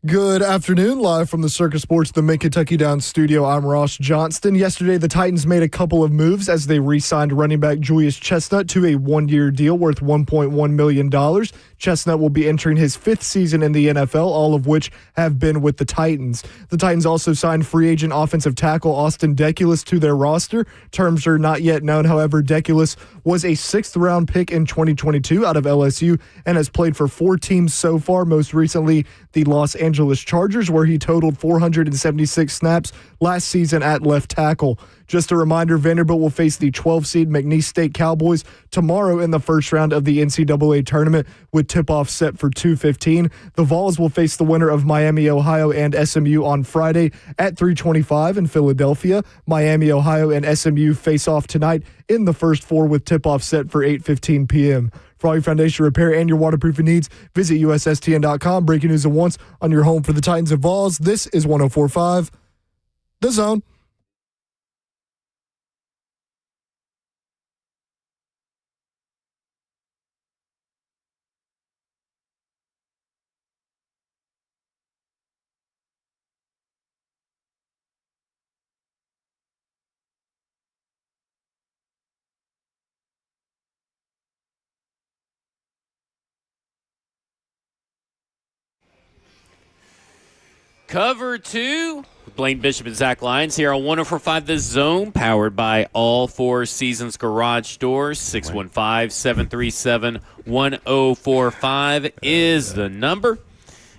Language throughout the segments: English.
Good afternoon, live from the Circus Sports, the Mid-Kentucky Downs studio. I'm Ross Johnston. Yesterday, the Titans made a couple of moves as they re-signed running back Julius Chestnut to a one-year deal worth $1.1 million. Chestnut will be entering his fifth season in the NFL, all of which have been with the Titans. The Titans also signed free agent offensive tackle Austin Deculus to their roster. Terms are not yet known. However, Deculus was a sixth-round pick in 2022 out of LSU and has played for 4 teams so far, most recently the Los Angeles Chargers, where he totaled 476 snaps last season at left tackle. Just a reminder, Vanderbilt will face the 12-seed McNeese State Cowboys tomorrow in the first round of the NCAA tournament, with tip-off set for 2:15. The Vols will face the winner of Miami, Ohio and SMU on Friday at 3:25 in Philadelphia. Miami, Ohio and SMU face off tonight in the first 4 with tip-off set for 8:15 p.m. For all your foundation repair and your waterproofing needs, visit USSTN.com. Breaking news at once on your home for the Titans and Vols. This is 104.5 The Zone. Cover 2, Blaine Bishop and Zach Lyons here on 104.5 The Zone, powered by All Four Seasons Garage Doors. 615-737-1045 is the number.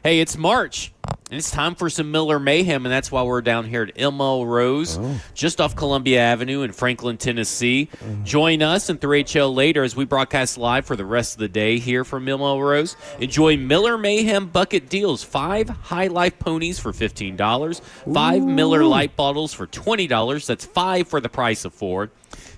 Hey, it's March, and it's time for some Miller Mayhem, and that's why we're down here at Il Melrose, just off Columbia Avenue in Franklin, Tennessee. Join us in 3HL later as we broadcast live for the rest of the day here from Il Melrose. Enjoy Miller Mayhem bucket deals. 5 High Life ponies for $15, 5 Miller Light bottles for $20. That's 5 for the price of 4.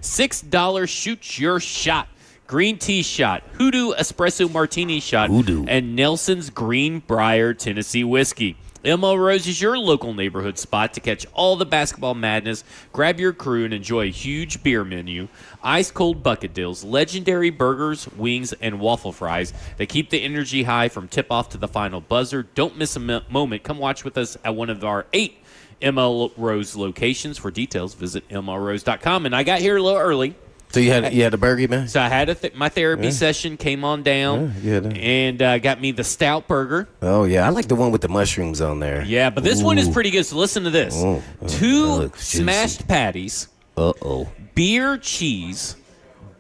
$6 Shoot Your Shot. Green tea shot, Hoodoo espresso martini shot, and Nelson's Greenbrier Tennessee whiskey. Il Melrose is your local neighborhood spot to catch all the basketball madness. Grab your crew and enjoy a huge beer menu, ice-cold bucket deals, legendary burgers, wings, and waffle fries that keep the energy high from tip-off to the final buzzer. Don't miss a moment. Come watch with us at one of our 8 Il Melrose locations. For details, visit ilmelrose.com. And I got here a little early. So you had a burger, man? So I had my therapy session, came on down, and got me the stout burger. Oh, yeah. I like the one with the mushrooms on there. Yeah, but this one is pretty good, so listen to this. 2 smashed patties, beer cheese,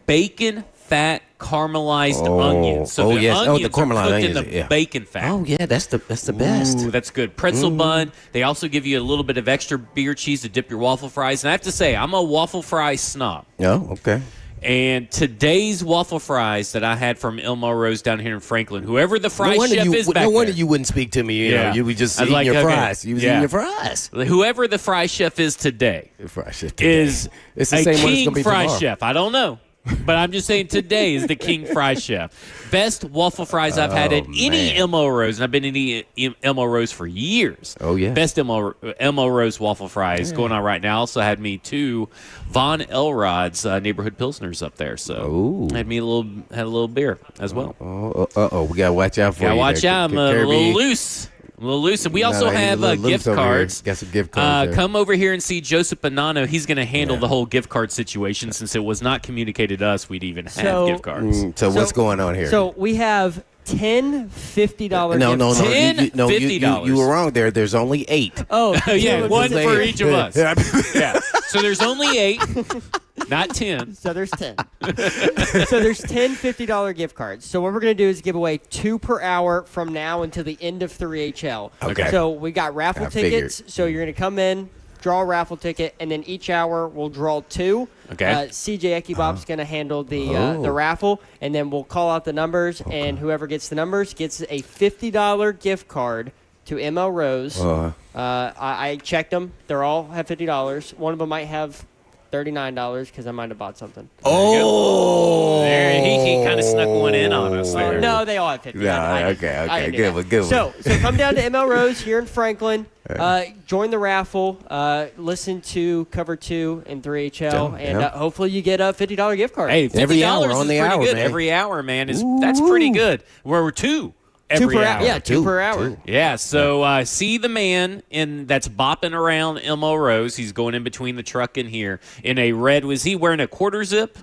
bacon, fat, caramelized onions. So the onions the caramelized are cooked onions, in the bacon fat. Oh, yeah, that's the best. Ooh, that's good. Pretzel bun. They also give you a little bit of extra beer cheese to dip your waffle fries. And I have to say, I'm a waffle fry snob. Oh, okay. And today's waffle fries that I had from Il Melrose down here in Franklin, whoever the fry chef is back there. No wonder you wouldn't speak to me. You would just eating your fries. You was eating your fries. Whoever the fry chef is today it's the a same king fry tomorrow. chef. I don't know. But I'm just saying today is the king fry chef. Best waffle fries I've had at any Il Melrose, and I've been in Il Melrose for years. Oh, yeah. Best Il Melrose waffle fries going on right now. Also had me 2 Von Elrod's neighborhood pilsners up there. So had me a little beer as well. We gotta watch out for you. Gotta watch out. I'm a little loose. And we also have gift cards. Got some gift cards. Come over here and see Joseph Bonanno. He's going to handle the whole gift card situation since it was not communicated to us we'd even have gift cards. So what's going on here? So we have 10 $50 No. $50. You were wrong there. There's only 8. Oh, yeah, one for each of us. Yeah. So there's only 8, not 10. So there's 10. So there's 10 $50 gift cards. So what we're going to do is give away 2 per hour from now until the end of 3HL. Okay. So we got raffle tickets. So you're going to come in, draw a raffle ticket, and then each hour we'll draw 2. Okay. CJ Ekibob's going to handle the raffle, and then we'll call out the numbers, and whoever gets the numbers gets a $50 gift card to Il Melrose. I checked them. They all have $50. One of them might have $39 because I might have bought something. There, he kind of snuck one in on us there. No, they all have 50. Okay. Good one. So come down to Il Melrose here in Franklin. Join the raffle. Listen to Cover 2 and 3HL, and hopefully you get a $50 gift card. Hey, $50 every hour is on the pretty hour, good. man. Every hour, man, that's pretty good. We're 2 every per hour. Yeah, two per hour. Two. Yeah, so see the man that's bopping around Elmo Rose. He's going in between the truck and here in a red. Was he wearing a quarter zip?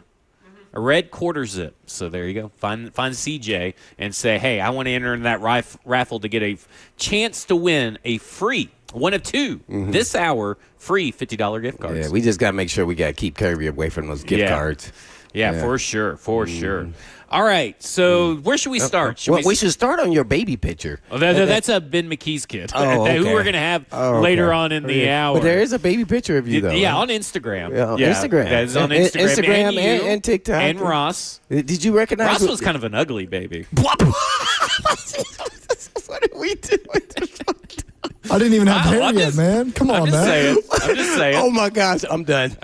A red quarter zip. So there you go. Find CJ and say, hey, I want to enter in that raffle to get a chance to win a free, one of two, this hour, free $50 gift cards. Yeah, we just got to make sure we got to keep Kirby away from those gift cards. Yeah, for sure, sure. All right, so where should we start? We should start on your baby picture. Oh, that's a Ben McKee's kid, okay. who we're going to have later on in the hour. But there is a baby picture of you, though. Yeah, on Instagram. Yeah, Instagram. That is on Instagram. And TikTok. And Ross. Did you recognize? Ross was kind of an ugly baby. What are we doing? I didn't even have hair yet, man. Come on, man. I'm just saying. Oh, my gosh. I'm done.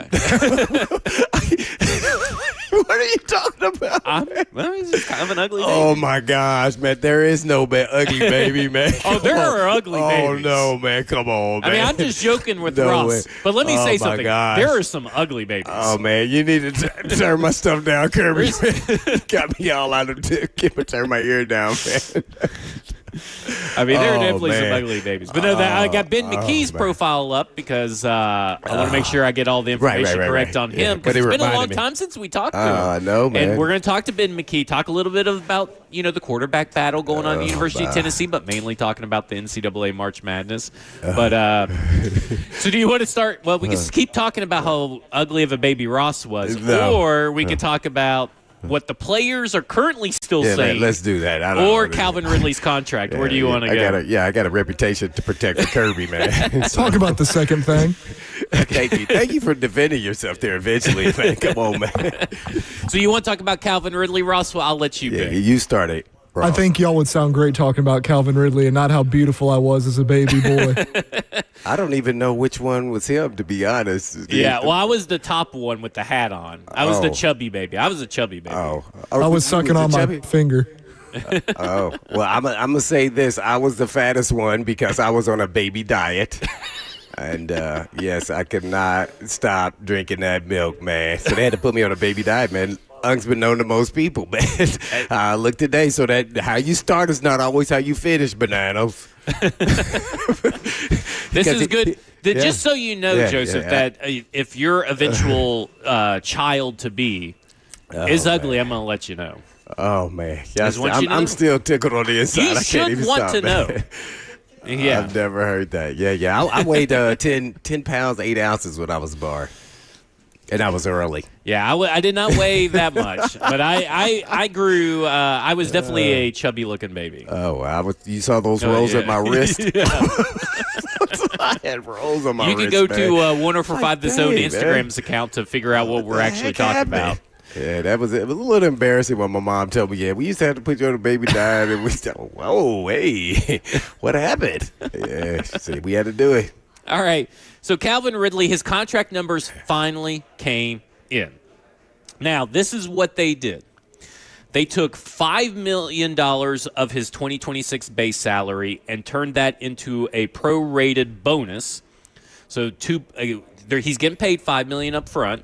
What are you talking about? He's just kind of an ugly baby. Oh, my gosh, man. There is no ugly baby, man. There are ugly babies. Oh, no, man. Come on, man. I mean, I'm just joking with Ross. But let me say something. Gosh. There are some ugly babies. Oh, man. You need to turn my stuff down, Kirby. Got me all out of turn my ear down, man. I mean, there are definitely some ugly babies. But no, I got Ben McKee's profile up because I want to make sure I get all the information correct on him. Because it's been a long time since we talked to him. I know, man. And we're going to talk to Ben McKee, talk a little bit about, the quarterback battle going on at the University of Tennessee, but mainly talking about the NCAA March Madness. But so do you want to start? Well, we can keep talking about how ugly of a baby Ross was, or we can talk about what the players are currently still saying. Let's do that. Or Calvin Ridley's contract. Where do you want to go? I got a reputation to protect for Kirby, man. Talk about the second thing. Thank you for defending yourself there eventually, man. Come on, man. So you want to talk about Calvin Ridley, Ross? Well, I'll let you pick. You started. I think y'all would sound great talking about Calvin Ridley and not how beautiful I was as a baby boy. I don't even know which one was him, to be honest. Yeah, well, I was the top one with the hat on. I was the chubby baby. I was a chubby baby. I was sucking on my finger. Well, I'm going to say this. I was the fattest one because I was on a baby diet. And, yes, I could not stop drinking that milk, man. So they had to put me on a baby diet, man. Unbeknown to most people, man. Look today, so that how you start is not always how you finish, bananas. This is good. Just so you know, Joseph, that if your eventual child-to-be is ugly, I'm going to let you know. Oh, man. I'm still tickled on the inside. You I can't even want to know. Yeah. I've never heard that. Yeah. I weighed 10 pounds, 8 ounces when I was born. And I was early. Yeah, I did not weigh that much, but I grew. I was definitely a chubby-looking baby. Oh, you saw those rolls at my wrist? I had rolls on my wrist. You can go to Warner for Five the Zone Instagram's account to figure out what we're actually talking about. Yeah, it was a little embarrassing when my mom told me, we used to have to put you on a baby diet, and we said, whoa, hey, what happened? Yeah, she said we had to do it. All right. So Calvin Ridley, his contract numbers finally came in. Now, this is what they did. They took $5 million of his 2026 base salary and turned that into a prorated bonus. So he's getting paid $5 million up front,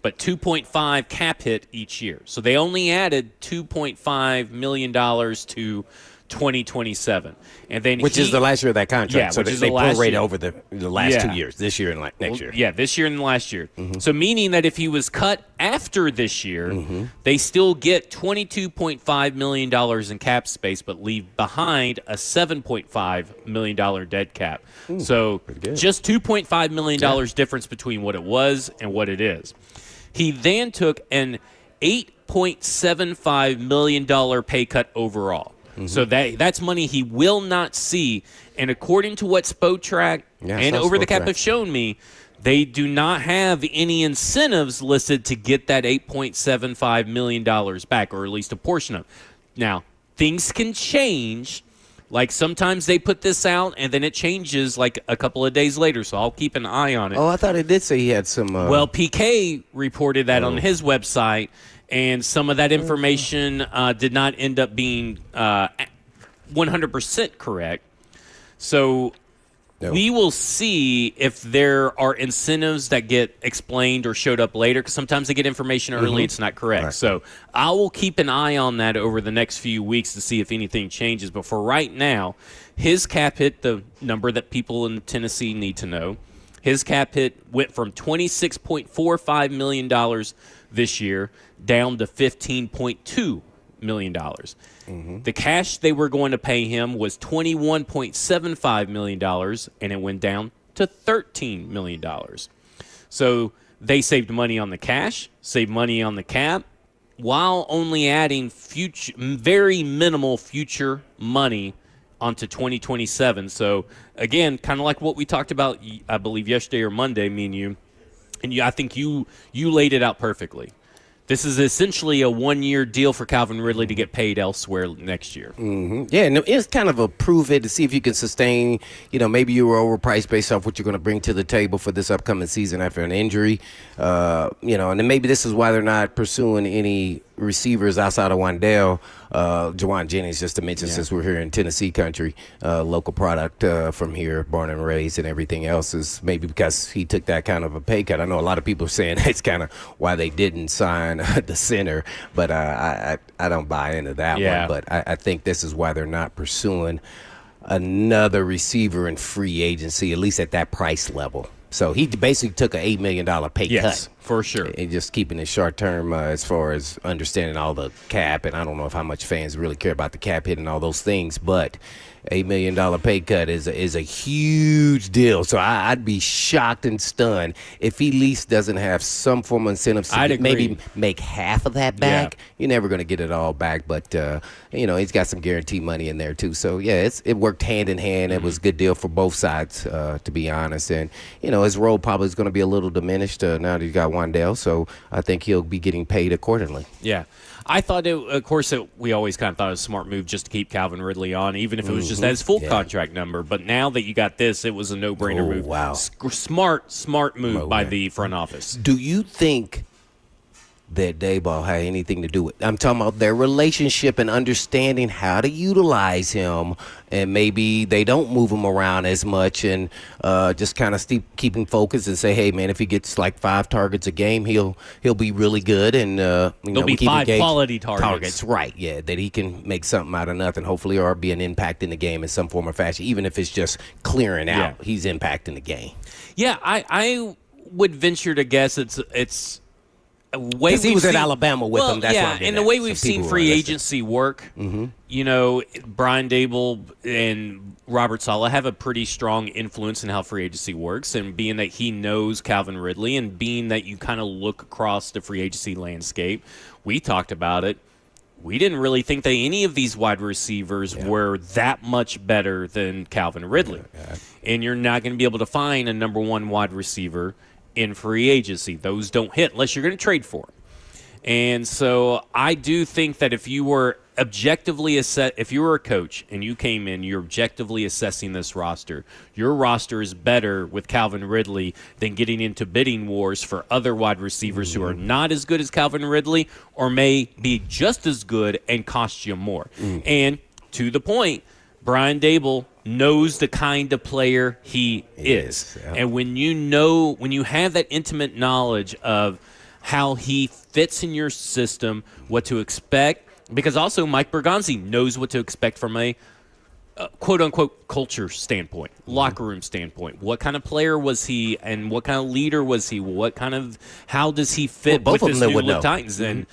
but 2.5 cap hit each year. So they only added $2.5 million to 2027. And then which is the last year of that contract. Yeah, so they prorate over the last 2 years, this year and next year. Yeah, this year and last year. Mm-hmm. So meaning that if he was cut after this year, they still get $22.5 million in cap space, but leave behind a $7.5 million dead cap. So just $2.5 million difference between what it was and what it is. He then took an $8.75 million pay cut overall. So that's money he will not see. And according to what Spotrac and Over the Cap have shown me, they do not have any incentives listed to get that $8.75 million back, or at least a portion of it. Now, things can change. Like sometimes they put this out and then it changes like a couple of days later, so I'll keep an eye on it. Oh, I thought it did say he had some... Well, PK reported that on his website, and some of that information did not end up being 100% correct. So We will see if there are incentives that get explained or showed up later, because sometimes they get information early, it's not correct. Right. So I will keep an eye on that over the next few weeks to see if anything changes. But for right now, his cap hit, the number that people in Tennessee need to know, his cap hit went from $26.45 million this year down to $15.2 million. The cash they were going to pay him was $21.75 million, and it went down to $13 million. So they saved money on the cash, saved money on the cap, while only adding very minimal future money onto 2027. So, again, kind of like what we talked about, I believe, yesterday or Monday, me and you, I think you laid it out perfectly. This is essentially a one-year deal for Calvin Ridley to get paid elsewhere next year. Yeah, and it's kind of a prove it to see if you can sustain, maybe you were overpriced based off what you're going to bring to the table for this upcoming season after an injury. And then maybe this is why they're not pursuing any receivers outside of Wandale, Jawan Jennings, just to mention, since we're here in Tennessee country, local product from here, born and raised, and everything else is maybe because he took that kind of a pay cut. I know a lot of people are saying it's kind of why they didn't sign the center, but I don't buy into that one. But I think this is why they're not pursuing another receiver in free agency, at least at that price level. So he basically took an $8 million pay cut. Yes, for sure. And just keeping it short term as far as understanding all the cap. And I don't know how much fans really care about the cap hit and all those things, but $8 million pay cut is a huge deal. So I'd be shocked and stunned if he at least doesn't have some form of incentives to maybe make half of that back. Yeah. You're never going to get it all back, but he's got some guaranteed money in there too. So yeah, it worked hand in hand. It was a good deal for both sides, to be honest. And his role probably is going to be a little diminished now that he's got Wandale. So I think he'll be getting paid accordingly. Yeah. I thought, we always kind of thought it was a smart move just to keep Calvin Ridley on, even if it was just at his full contract number. But now that you got this, it was a no-brainer move. Wow. Smart move by the front office. Do you think that Daboll had anything to do with it? I'm talking about their relationship and understanding how to utilize him, and maybe they don't move him around as much and just kind of keep him focused and say, hey, man, if he gets like 5 targets a game, he'll be really good. And there'll be 5 quality targets. Right, yeah, that he can make something out of nothing, hopefully, or be an impact in the game in some form or fashion, even if it's just clearing out. Yeah. He's impacting the game. Yeah, I would venture to guess it's because he was at Alabama with them. That's why and the way we've seen free agency work, Brian Daboll and Robert Saleh have a pretty strong influence in how free agency works, and being that he knows Calvin Ridley and being that you kind of look across the free agency landscape, we talked about it. We didn't really think that any of these wide receivers were that much better than Calvin Ridley. And you're not going to be able to find a number 1 wide receiver in free agency. Those don't hit unless you're going to trade for them. And so I do think that if you were a coach and you came in, you're objectively assessing this roster, your roster is better with Calvin Ridley than getting into bidding wars for other wide receivers who are not as good as Calvin Ridley or may be just as good and cost you more. And to the point, Brian Daboll knows the kind of player he is. Yeah. And when you have that intimate knowledge of how he fits in your system, what to expect, because also Mike Bergonzi knows what to expect from a quote-unquote culture standpoint, locker room standpoint. What kind of player was he, and what kind of leader was he? How does he fit with this new look Titans? And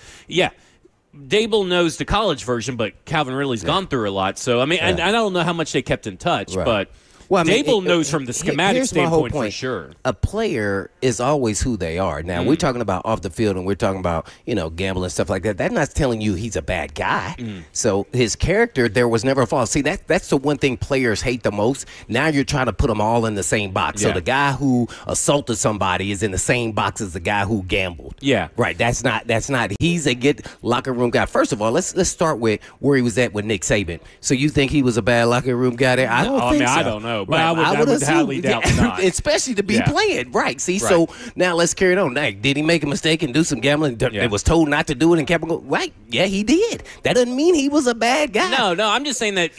Daboll knows the college version, but Calvin Ridley's gone through a lot. So, I don't know how much they kept in touch, but Daboll knows from the schematic standpoint for sure. A player is always who they are. Now, we're talking about off the field and we're talking about, gambling and stuff like that. That's not telling you he's a bad guy. So his character, there was never a flaw. See, that's the one thing players hate the most. Now you're trying to put them all in the same box. So the guy who assaulted somebody is in the same box as the guy who gambled. Yeah. Right. That's not. He's a good locker room guy. First of all, let's start with where he was at with Nick Saban. So you think he was a bad locker room guy there? I don't think so. I don't know. But right. I would highly doubt not. Especially to be playing. Right. See, so now let's carry it on. Now, did he make a mistake and do some gambling? It was told not to do it and kept going. Right. Yeah, he did. That doesn't mean he was a bad guy. No, I'm just saying that,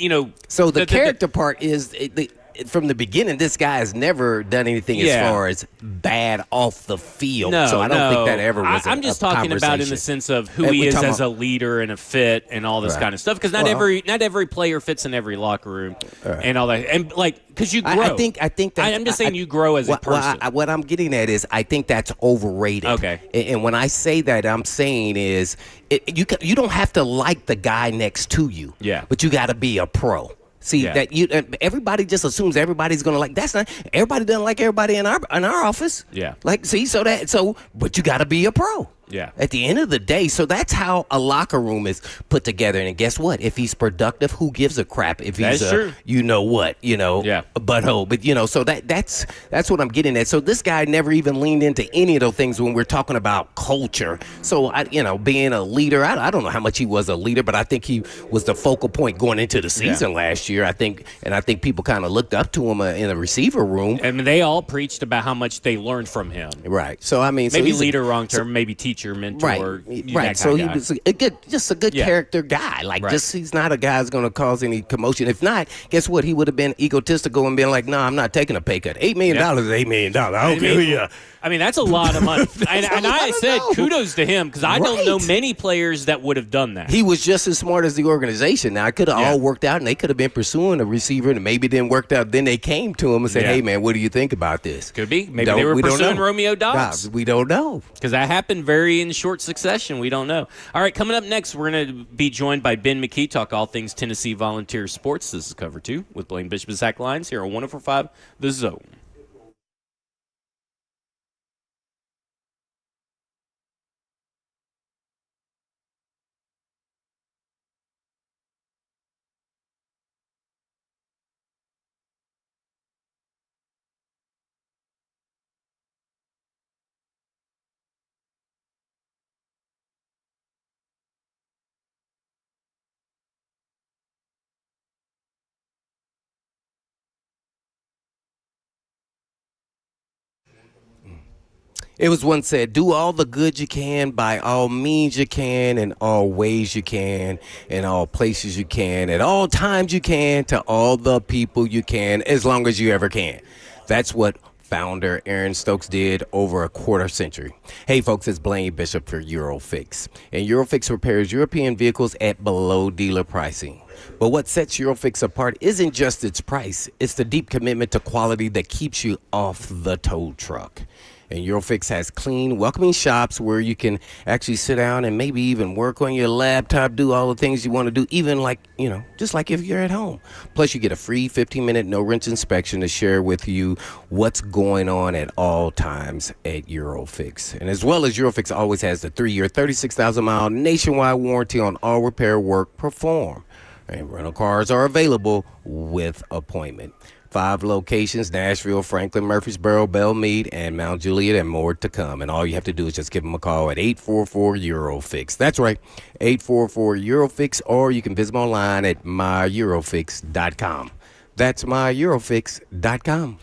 So the character part is from the beginning, this guy has never done anything as Yeah. far as bad off the field. No, so I don't think that ever was. I'm just talking about in the sense of who And he we is talking as a leader and a fit and all this Right. kind of stuff. Because not every player fits in every locker room and all that. And like, because you grow. I think that I'm just saying you grow as a person. What I'm getting at is I think that's overrated. Okay. And when I say that, I'm saying is you don't have to like the guy next to you. Yeah. But you got to be a pro. See Yeah. that everybody just assumes everybody's gonna like. That's not everybody doesn't like everybody in our office. Yeah. Like but you got to be a pro. Yeah. At the end of the day, so that's how a locker room is put together. And guess what? If he's productive, who gives a crap? If he's That's true. you know what, Yeah. a butthole. But so that's what I'm getting at. So this guy never even leaned into any of those things when we're talking about culture. So being a leader, I don't know how much he was a leader, but I think he was the focal point going into the season last year. I think people kind of looked up to him in the receiver room. I mean, they all preached about how much they learned from him. Right. So I mean, Maybe he's leader, wrong term. Maybe teacher, mentor. Right. So he was a good Yeah. character guy. Like, Right. he's not a guy who's going to cause any commotion. If not, guess what? He would have been egotistical and been like, "No, I'm not taking a pay cut. $8 million is $8 million. I don't care who you are." I mean, that's a lot of money. and a I lot of said dough. kudos to him because I don't know Right. many players that would have done that. He was just as smart as the organization. Now, it could have Yeah. all worked out, and they could have been pursuing a receiver, and maybe it didn't work out. Then they came to him and said, Yeah. "Hey, man, what do you think about this?" Could be. Maybe they were We don't pursuing know. Romeo Dobbs. We don't know. Because that happened very in short succession. We don't know. All right, coming up next, we're going to be joined by Ben McKee, talk all things Tennessee Volunteer Sports. This is Cover 2 with Blaine Bishop and Zach Lyons here on 104.5 The Zone. It was once said, "Do all the good you can by all means you can, in all ways you can, in all places you can, at all times you can, to all the people you can, as long as you ever can." That's what founder Aaron Stokes did over a quarter century. Hey folks, it's Blaine Bishop for Eurofix. And Eurofix repairs European vehicles at below dealer pricing. But what sets Eurofix apart isn't just its price, it's the deep commitment to quality that keeps you off the tow truck. And Eurofix has clean, welcoming shops where you can actually sit down and maybe even work on your laptop, do all the things you want to do, even like, just like if you're at home. Plus, you get a free 15-minute no-wrench inspection to share with you what's going on at all times at Eurofix. And as well as Eurofix always has the 3-year, 36,000-mile nationwide warranty on all repair work performed. And rental cars are available with appointment. 5 locations: Nashville, Franklin, Murfreesboro, Belmead, and Mount Juliet, and more to come. And all you have to do is just give them a call at 844-EUROFIX. That's right, 844-EUROFIX, or you can visit them online at myEurofix.com. That's myEurofix.com.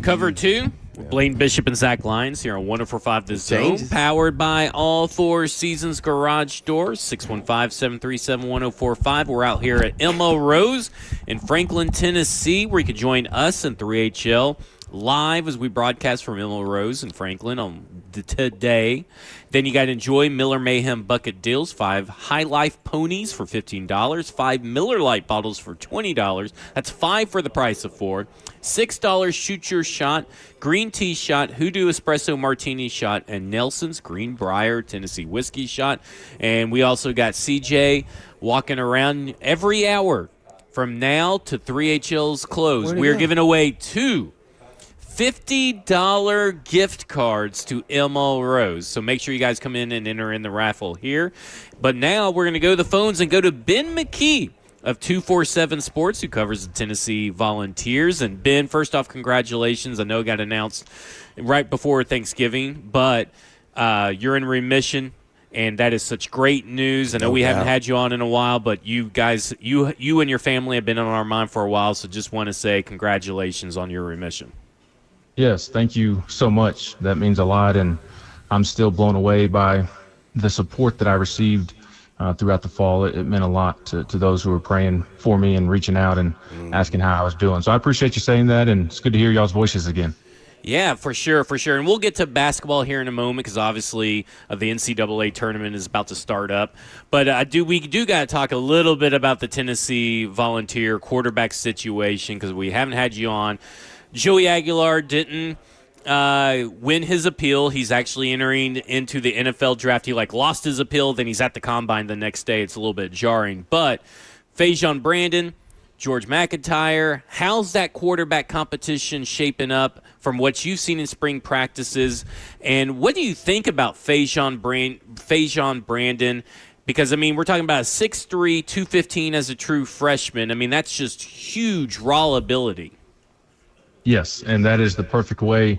Cover 2, Blaine Bishop and Zach Lyons here on 104.5 The Zone, Changes. powered by All Four Seasons Garage Doors, 615-737-1045. We're out here at Elmo Rose in Franklin, Tennessee, where you can join us in 3HL live as we broadcast from Elmo Rose in Franklin on today. Then you got to enjoy Miller Mayhem bucket deals, 5 High Life ponies for $15, 5 Miller Lite bottles for $20. That's 5 for the price of 4. $6 Shoot Your Shot, Green Tea Shot, Hoodoo Espresso Martini Shot, and Nelson's Greenbrier Tennessee Whiskey Shot. And we also got CJ walking around every hour from now to 3HL's close. We are giving away 2 $50 gift cards to Elmo Rose. So make sure you guys come in and enter in the raffle here. But now we're going to go to the phones and go to Ben McKee of 247 Sports, who covers the Tennessee Volunteers. And Ben, first off, congratulations. I know it got announced right before Thanksgiving, but you're in remission. And that is such great news. I know we haven't had you on in a while, but you guys, you and your family have been on our mind for a while. So just want to say congratulations on your remission. Yes, thank you so much. That means a lot, and I'm still blown away by the support that I received throughout the fall. It meant a lot to those who were praying for me and reaching out and asking how I was doing. So I appreciate you saying that, and it's good to hear y'all's voices again. Yeah, for sure. And we'll get to basketball here in a moment because obviously the NCAA tournament is about to start up. But we do got to talk a little bit about the Tennessee Volunteer quarterback situation because we haven't had you on. Joey Aguilar didn't win his appeal. He's actually entering into the NFL draft. He lost his appeal, then he's at the combine the next day. It's a little bit jarring. But Fajon Brandon, George McIntyre, how's that quarterback competition shaping up from what you've seen in spring practices? And what do you think about Fajon Brandon? Because, we're talking about a 6'3", 215 as a true freshman. That's just huge raw ability. Yes, and that is the perfect way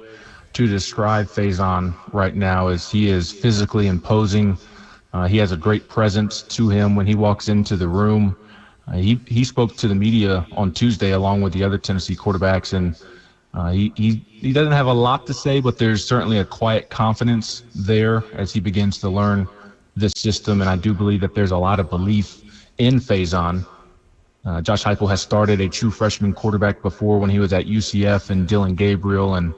to describe Faison right now. Is he is physically imposing. He has a great presence to him when he walks into the room. He spoke to the media on Tuesday along with the other Tennessee quarterbacks, and he doesn't have a lot to say, but there's certainly a quiet confidence there as he begins to learn this system, and I do believe that there's a lot of belief in Faison. Josh Heupel has started a true freshman quarterback before when he was at UCF and Dylan Gabriel, and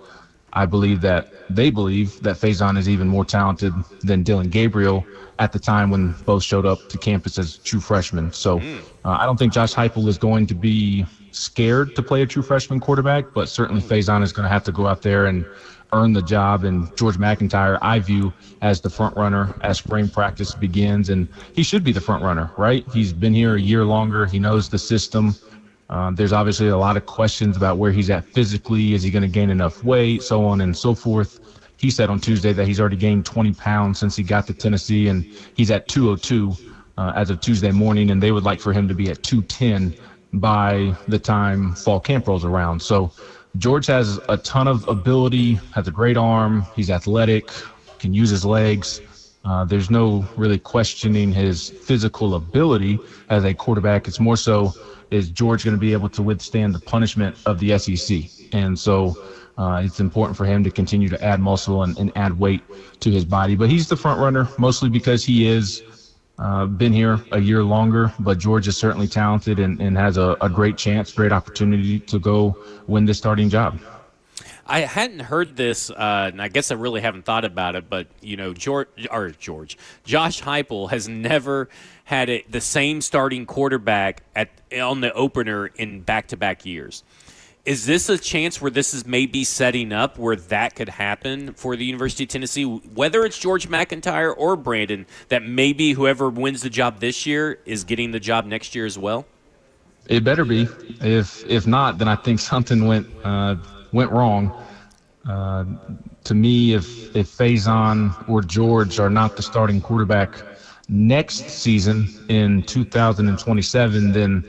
I believe that they believe that Faison is even more talented than Dylan Gabriel at the time when both showed up to campus as true freshmen. So I don't think Josh Heupel is going to be scared to play a true freshman quarterback, but certainly Faison is going to have to go out there and earn the job. And George McIntyre, I view as the front runner as spring practice begins, and he should be the front runner, right? He's been here a year longer. He knows the system. There's obviously a lot of questions about where he's at physically. Is he going to gain enough weight, so on and so forth. He said on Tuesday that he's already gained 20 pounds since he got to Tennessee, and he's at 202 as of Tuesday morning, and they would like for him to be at 210 by the time fall camp rolls around. So George has a ton of ability, has a great arm. He's athletic, can use his legs. There's no really questioning his physical ability as a quarterback. It's more so, is George going to be able to withstand the punishment of the SEC? And so it's important for him to continue to add muscle and add weight to his body. But he's the front runner, mostly because he is been here a year longer. But George is certainly talented and has a great chance, great opportunity to go win this starting job. I hadn't heard this, and I guess I really haven't thought about it, but, Josh Heupel has never had the same starting quarterback on the opener in back-to-back years. Is this a chance where this is maybe setting up where that could happen for the University of Tennessee, whether it's George McIntyre or Brandon, that maybe whoever wins the job this year is getting the job next year as well? It better be. If not, then I think something went wrong. To me, if Faison or George are not the starting quarterback next season in 2027, then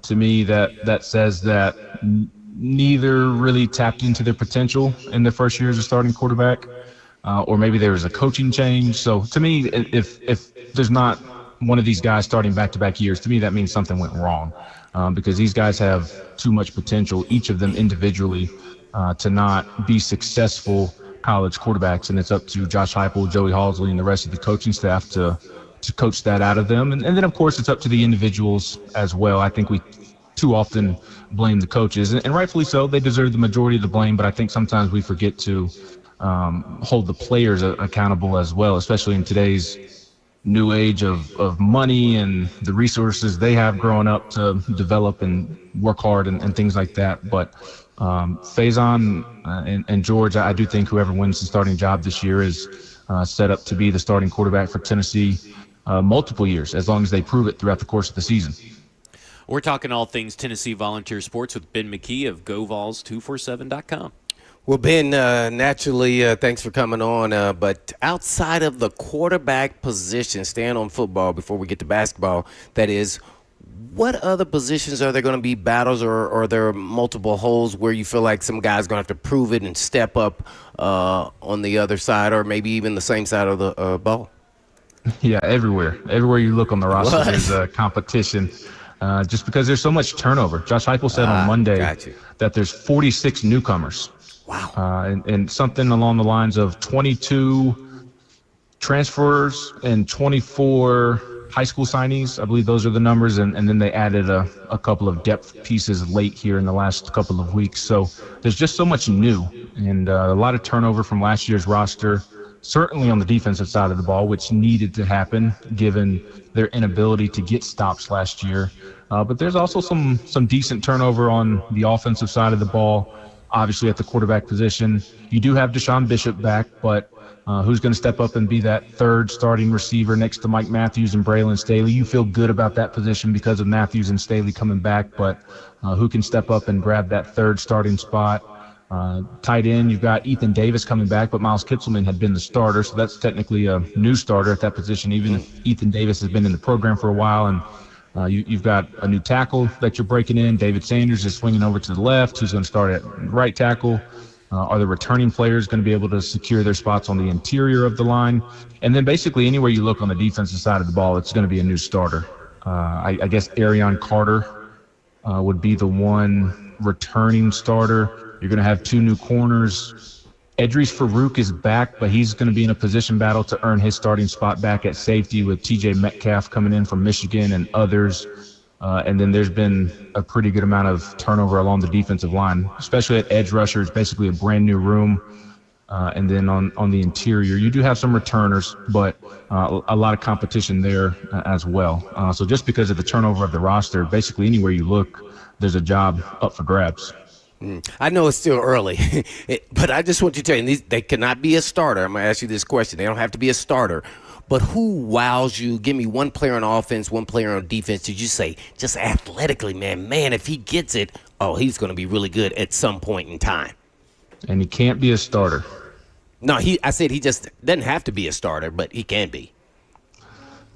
to me that says that neither really tapped into their potential in their first year as a starting quarterback, or maybe there was a coaching change. So to me, if there's not one of these guys starting back-to-back years, to me that means something went wrong, because these guys have too much potential, each of them individually, to not be successful college quarterbacks, and it's up to Josh Heupel, Joey Halzle, and the rest of the coaching staff to coach that out of them. And then, of course, it's up to the individuals as well. I think we too often blame the coaches, and rightfully so. They deserve the majority of the blame, but I think sometimes we forget to hold the players accountable as well, especially in today's new age of money and the resources they have growing up to develop and work hard and things like that. But Faison and George, I do think whoever wins the starting job this year is set up to be the starting quarterback for Tennessee multiple years, as long as they prove it throughout the course of the season. We're talking all things Tennessee Volunteer Sports with Ben McKee of GoVols247.com. Well, Ben, naturally, thanks for coming on. But outside of the quarterback position, staying on football before we get to basketball, that is, what other positions are there going to be battles, or are there multiple holes where you feel like some guy's going to have to prove it and step up on the other side, or maybe even the same side of the ball? Yeah, everywhere. Everywhere you look on the roster, there's competition. Just because there's so much turnover. Josh Heupel said on Monday that there's 46 newcomers. Wow. And something along the lines of 22 transfers and 24 high school signees. I believe those are the numbers. And then they added a couple of depth pieces late here in the last couple of weeks. So there's just so much new and a lot of turnover from last year's roster. Certainly on the defensive side of the ball, which needed to happen given their inability to get stops last year. But there's also some decent turnover on the offensive side of the ball. Obviously at the quarterback position, you do have Deshaun Bishop back, but who's going to step up and be that third starting receiver next to Mike Matthews and Braylon Staley? You feel good about that position because of Matthews and Staley coming back, but who can step up and grab that third starting spot? Tight end, you've got Ethan Davis coming back, but Miles Kitselman had been the starter, so that's technically a new starter at that position, even if Ethan Davis has been in the program for a while. And you've got a new tackle that you're breaking in. David Sanders is swinging over to the left. Who's going to start at right tackle? Are the returning players going to be able to secure their spots on the interior of the line? And then basically anywhere you look on the defensive side of the ball, it's going to be a new starter. I guess Arion Carter would be the one returning starter. You're going to have two new corners. Edris Farouk is back, but he's going to be in a position battle to earn his starting spot back at safety with TJ Metcalf coming in from Michigan and others. And then there's been a pretty good amount of turnover along the defensive line, especially at edge rusher. It's basically a brand new room. And then on the interior, you do have some returners, but a lot of competition there as well. So just because of the turnover of the roster, basically anywhere you look, there's a job up for grabs. I know it's still early, but I just want you to tell you, they cannot be a starter. I'm going to ask you this question. They don't have to be a starter. But who wows you? Give me one player on offense, one player on defense. Did you say just athletically, man, if he gets it, he's going to be really good at some point in time? And he can't be a starter. No, I said he just doesn't have to be a starter, but he can be.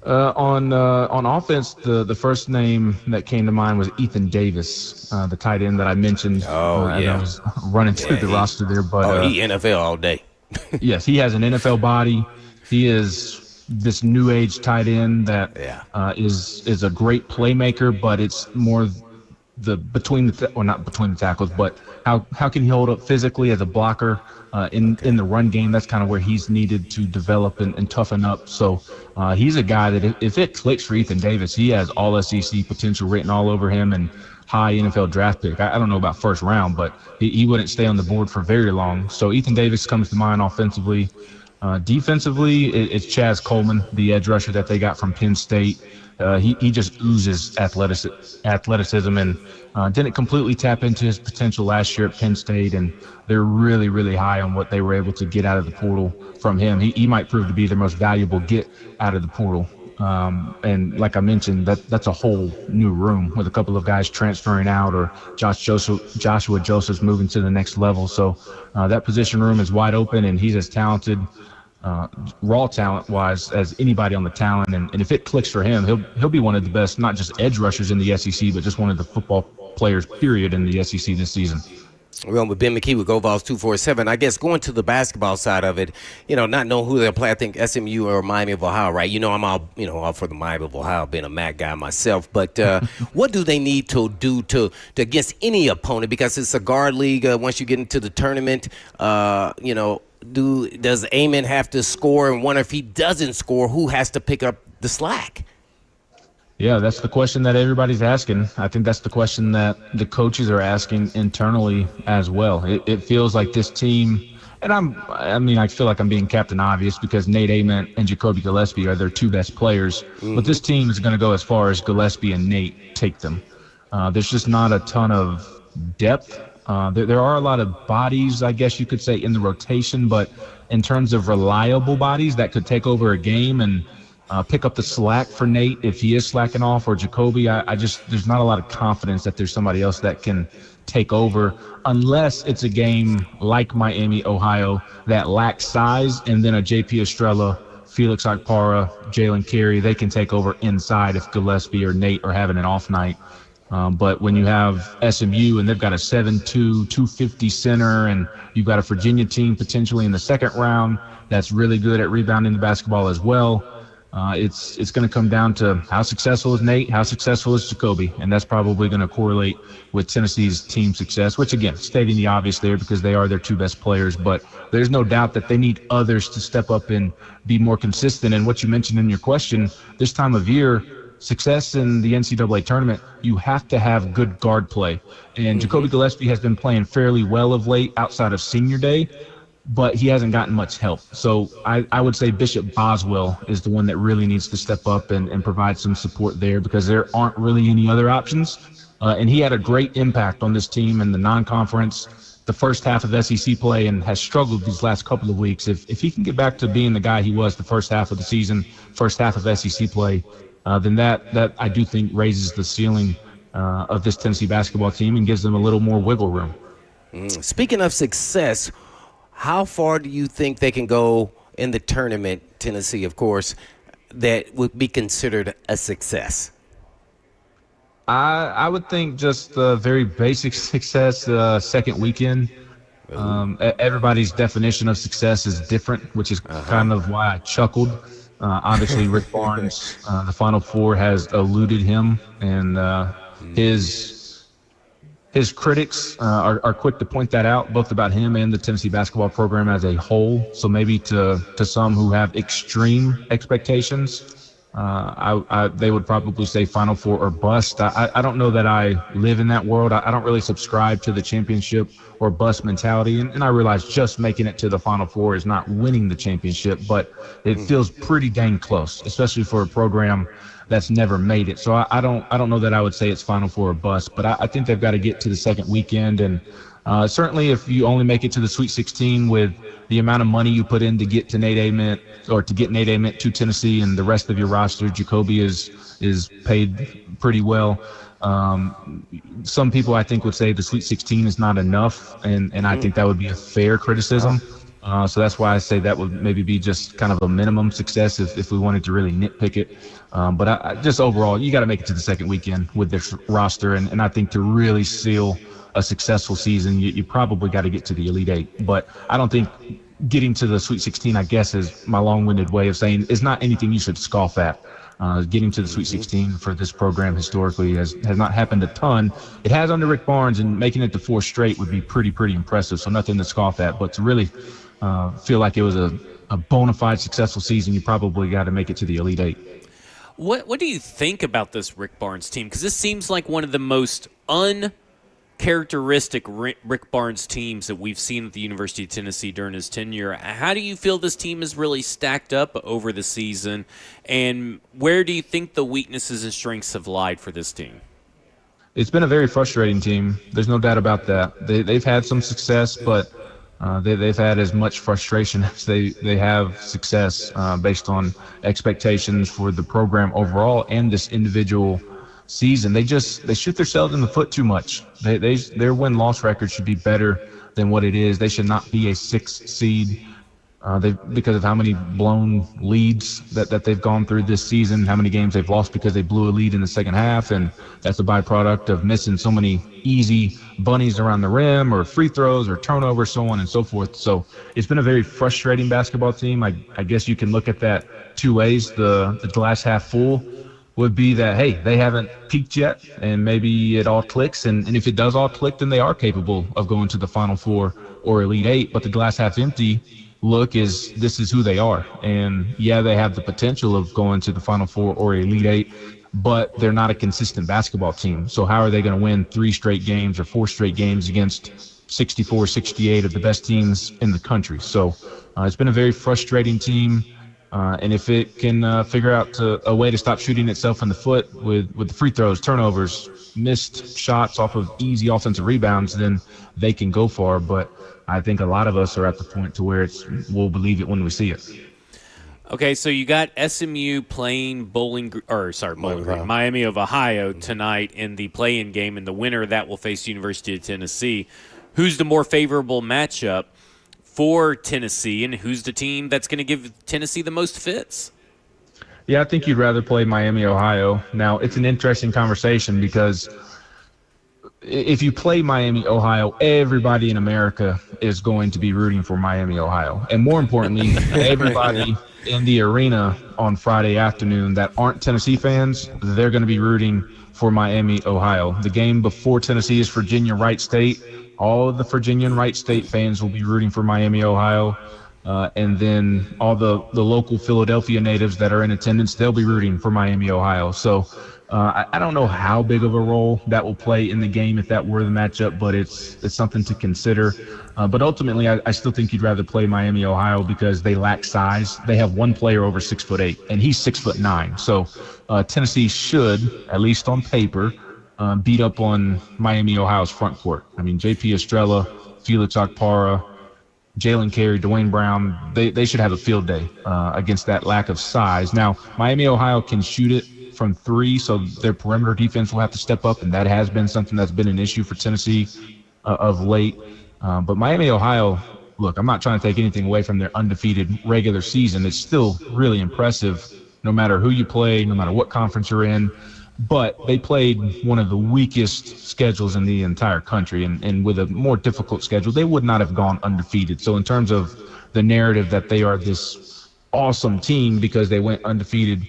On offense, the first name that came to mind was Ethan Davis, the tight end that I mentioned. I was running through the roster there, but he NFL all day. Yes, he has an NFL body. He is this new age tight end that is a great playmaker, but it's more not between the tackles, but how can he hold up physically as a blocker in the run game? That's kind of where he's needed to develop and toughen up. So he's a guy that if it clicks for Ethan Davis, he has all SEC potential written all over him and high NFL draft pick. I don't know about first round, but he wouldn't stay on the board for very long. So Ethan Davis comes to mind offensively. Defensively, it's Chaz Coleman, the edge rusher that they got from Penn State. He just oozes athleticism and didn't completely tap into his potential last year at Penn State, and they're really, really high on what they were able to get out of the portal from him. He might prove to be their most valuable get out of the portal. And like I mentioned, that's a whole new room with a couple of guys transferring out or Joshua Joseph's moving to the next level. So that position room is wide open, and he's as talented raw talent-wise as anybody on the talent, and if it clicks for him, he'll be one of the best, not just edge rushers in the SEC, but just one of the football players, period, in the SEC this season. We're on with Ben McKee with Go Vols 247. I guess going to the basketball side of it, not knowing who they'll play, I think SMU or Miami of Ohio, right? I'm all for the Miami of Ohio, being a MAC guy myself. But what do they need to do to against any opponent? Because it's a guard league. Once you get into the tournament, does Amen have to score? And wonder if he doesn't score, who has to pick up the slack? Yeah, that's the question that everybody's asking. I think that's the question that the coaches are asking internally as well. It feels like this team, and I feel like I'm being Captain Obvious because Nate Ament and Jacoby Gillespie are their two best players. Mm-hmm. But this team is going to go as far as Gillespie and Nate take them. There's just not a ton of depth. There are a lot of bodies, I guess you could say, in the rotation, but in terms of reliable bodies that could take over a game and pick up the slack for Nate if he is slacking off, or Jacoby, there's not a lot of confidence that there's somebody else that can take over unless it's a game like Miami, Ohio that lacks size, and then a JP Estrella, Felix Akpara, Jalen Carey, they can take over inside if Gillespie or Nate are having an off night. But when you have SMU and they've got a 7'2", 250 center, and you've got a Virginia team potentially in the second round that's really good at rebounding the basketball as well, it's going to come down to how successful is Nate, how successful is Jacoby, and that's probably going to correlate with Tennessee's team success, which, again, stating the obvious there because they are their two best players, but there's no doubt that they need others to step up and be more consistent. And what you mentioned in your question, this time of year, success in the NCAA tournament, you have to have good guard play. And Jacoby Gillespie has been playing fairly well of late outside of senior day, but he hasn't gotten much help. So I would say Bishop Boswell is the one that really needs to step up and provide some support there because there aren't really any other options. And he had a great impact on this team in the non-conference, the first half of SEC play, and has struggled these last couple of weeks. If he can get back to being the guy he was the first half of the season, first half of SEC play, then that I do think raises the ceiling of this Tennessee basketball team and gives them a little more wiggle room. Speaking of success, how far do you think they can go in the tournament, Tennessee, of course, that would be considered a success? I would think just very basic success, second weekend. Everybody's definition of success is different, which is kind of why I chuckled. Obviously, Rick Barnes, the Final Four has eluded him, and his critics are quick to point that out, both about him and the Tennessee basketball program as a whole. So maybe to some who have extreme expectations, they would probably say Final Four or bust. I don't know that I live in that world. I don't really subscribe to the championship or bust mentality. And I realize just making it to the Final Four is not winning the championship, but it feels pretty dang close, especially for a program that's never made it. So I don't know that I would say it's Final Four or bust, but I think they've got to get to the second weekend. And certainly if you only make it to the Sweet 16 with the amount of money you put in to get to Nate Ament, or to get Nate Ament to Tennessee, and the rest of your roster, Jacoby is paid pretty well. Some people I think would say the Sweet 16 is not enough, and I think that would be a fair criticism. So that's why I say that would maybe be just kind of a minimum success if we wanted to really nitpick it. But I just overall, you got to make it to the second weekend with this roster. And I think to really seal a successful season, you probably got to get to the Elite Eight. But I don't think getting to the Sweet 16, I guess, is my long-winded way of saying is not anything you should scoff at. Getting to the Sweet 16 for this program historically has not happened a ton. It has under Rick Barnes, and making it to 4 straight would be pretty impressive. So nothing to scoff at, but to really feel like it was a bona fide successful season, you probably got to make it to the Elite Eight. What do you think about this Rick Barnes team? Because this seems like one of the most uncharacteristic Rick Barnes teams that we've seen at the University of Tennessee during his tenure. How do you feel this team is really stacked up over the season, and where do you think the weaknesses and strengths have lied for this team? It's been a very frustrating team. There's no doubt about that. They've had some success, but they've had as much frustration as they have success based on expectations for the program overall and this individual season. They shoot themselves in the foot too much. Their win-loss record should be better than what it is. They should not be a 6th seed Because of how many blown leads that they've gone through this season, how many games they've lost because they blew a lead in the second half, and that's a byproduct of missing so many easy bunnies around the rim or free throws or turnovers, so on and so forth. So it's been a very frustrating basketball team. I guess you can look at that two ways. The glass half full would be that, hey, they haven't peaked yet, and maybe it all clicks. And if it does all click, then they are capable of going to the Final Four or Elite Eight. But the glass half empty look is this is who they are. And, yeah, they have the potential of going to the Final Four or Elite Eight, but they're not a consistent basketball team. So how are they going to win 3 straight games or 4 straight games against 64, 68 of the best teams in the country? So it's been a very frustrating team. And if it can figure out a way to stop shooting itself in the foot with the free throws, turnovers, missed shots off of easy offensive rebounds, then they can go far. But I think a lot of us are at the point to where we'll believe it when we see it. Okay, so you got SMU playing Bowling Green, Miami of Ohio tonight in the play-in game, and the winner of that will face University of Tennessee. Who's the more favorable matchup for Tennessee, and who's the team that's going to give Tennessee the most fits? Yeah, I think you'd rather play Miami, Ohio. Now, it's an interesting conversation because if you play Miami, Ohio, everybody in America is going to be rooting for Miami, Ohio. And more importantly, everybody in the arena on Friday afternoon that aren't Tennessee fans, they're going to be rooting for Miami, Ohio. The game before Tennessee is Virginia Wright State. All of the Virginia and Wright State fans will be rooting for Miami, Ohio. And then all the local Philadelphia natives that are in attendance, they'll be rooting for Miami, Ohio. So I don't know how big of a role that will play in the game if that were the matchup, but it's something to consider. But ultimately, I still think you'd rather play Miami, Ohio because they lack size. They have one player over 6'8", and he's 6'9". So Tennessee should, at least on paper, beat up on Miami, Ohio's front court. I mean, J.P. Estrella, Felix Okpara, Jalen Carey, Dwayne Brown, they should have a field day against that lack of size. Now, Miami, Ohio can shoot it from 3, so their perimeter defense will have to step up, and that has been something that's been an issue for Tennessee of late. But Miami, Ohio, look, I'm not trying to take anything away from their undefeated regular season. It's still really impressive no matter who you play, no matter what conference you're in. But they played one of the weakest schedules in the entire country, and with a more difficult schedule, they would not have gone undefeated. So in terms of the narrative that they are this awesome team because they went undefeated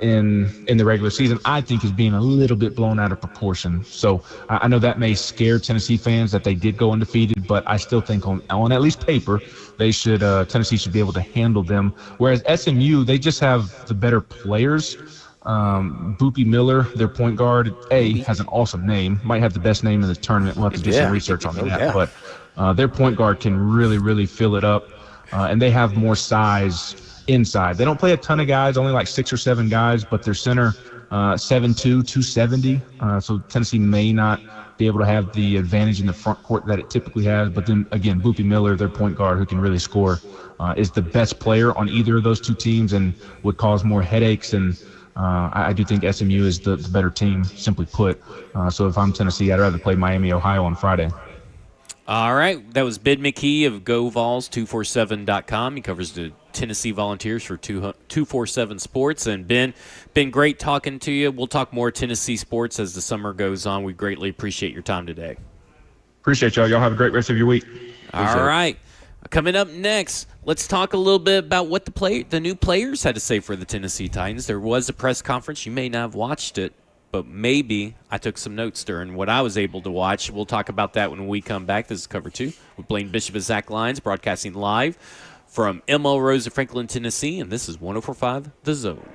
in the regular season, I think is being a little bit blown out of proportion. So I know that may scare Tennessee fans that they did go undefeated, but I still think on at least paper, they should Tennessee should be able to handle them. Whereas SMU, they just have the better players. Boopie Miller, their point guard, has an awesome name. Might have the best name in the tournament. We'll have to do some research on that. But their point guard can really, really fill it up. And they have more size inside. They don't play a ton of guys, only like 6 or 7 guys, but their center, 7'2", 270. So Tennessee may not be able to have the advantage in the front court that it typically has. But then, again, Boopie Miller, their point guard, who can really score, is the best player on either of those two teams and would cause more headaches. And I do think SMU is the better team, simply put. So if I'm Tennessee, I'd rather play Miami, Ohio on Friday. All right. That was Ben McKee of GoVols247.com. He covers the Tennessee Volunteers for 247 Sports. And Ben, been great talking to you. We'll talk more Tennessee sports as the summer goes on. We greatly appreciate your time today. Appreciate y'all. Y'all have a great rest of your week. All right. Coming up next, let's talk a little bit about what the new players had to say for the Tennessee Titans. There was a press conference. You may not have watched it, but maybe I took some notes during what I was able to watch. We'll talk about that when we come back. This is Cover 2 with Blaine Bishop and Zach Lyons, broadcasting live from ML Rose of Franklin, Tennessee, and this is 104.5 The Zone.